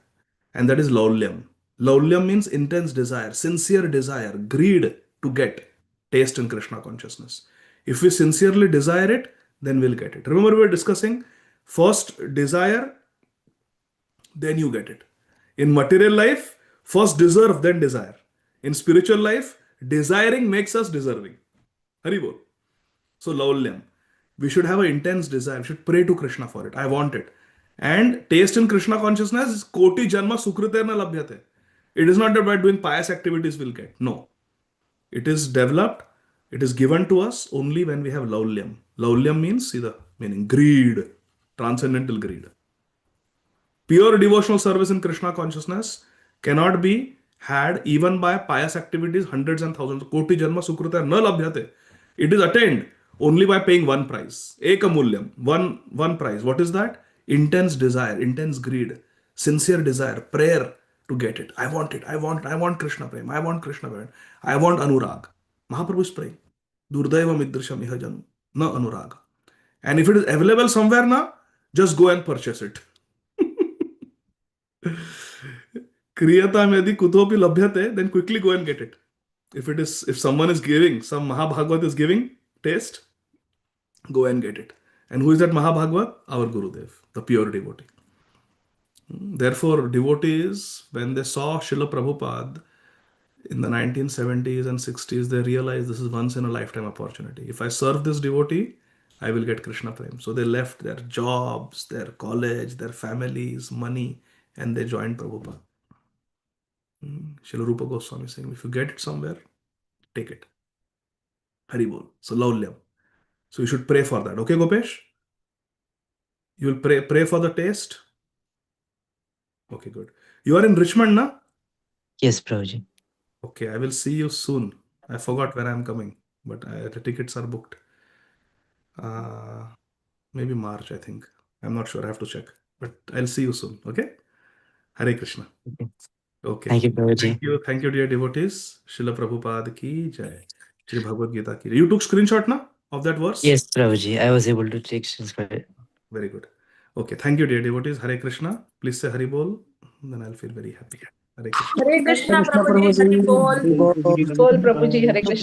and that is laulyam. Laulyam means intense desire, sincere desire, greed to get taste in Krishna consciousness. If we sincerely desire it, then we'll get it. Remember, we were discussing first desire, then you get it. In material life, first deserve, then desire. In spiritual life, desiring makes us deserving. Haribol. So, laulyam. We should have an intense desire. We should pray to Krishna for it. I want it. And taste in Krishna consciousness is koti janma sukritena labhyate. It is not that by doing pious activities we'll get. No. It is developed. It is given to us only when we have laulyam. Laulyam means, see the meaning, greed, transcendental greed. Pure devotional service in Krishna consciousness cannot be had even by pious activities, hundreds and thousands. Koti janma sukrita na labhyate. It is attained only by paying one price. Ekamulyam. One price. What is that? Intense desire, intense greed, sincere desire, prayer to get it. I want it. I want Krishna Prem. I want Krishna Prem. I want Anurag. Mahaprabhu is praying. Durdaiva midrisham iha janu. Na Anurag. And if it is available somewhere now, just go and purchase it. Kriyatam yadi kutopi labhyate, then quickly go and get it. If someone is giving, some Mahabhagavad is giving taste, go and get it. And who is that Mahabhagavad? Our Gurudev, the pure devotee. Therefore, devotees, when they saw Srila Prabhupada in the 1970s and 60s, they realized this is once in a lifetime opportunity. If I serve this devotee, I will get Krishna Prem. So they left their jobs, their college, their families, money, and they joined Prabhupada. Srila Rupa Goswami saying, if you get it somewhere, take it. Haribol. So laulyam. So you should pray for that. Okay, Gopesh? You will pray for the taste? Okay, good. You are in Richmond, na? Yes, Prabhuji. Okay, I will see you soon. I forgot where I am coming, but the tickets are booked. Maybe March, I think. I'm not sure. I have to check. But I'll see you soon. Okay? Hare Krishna. Okay. Thank you, Prabhuji. Thank you. Thank you, dear devotees. Srila Prabhupada ki jai. Shri Bhagavad Gita ki. You took screenshot na of that verse? Yes, Prabhuji. I was able to take screenshot. Very good. Okay. Thank you, dear devotees. Hare Krishna. Please say Hari Bol. Then I'll feel very happy. Hare Krishna. Hare Krishna, Krishna Prabhuji, Hari Prabhuji, Bol. Hari Bol. Bol, Prabhuji, Hare Krishna.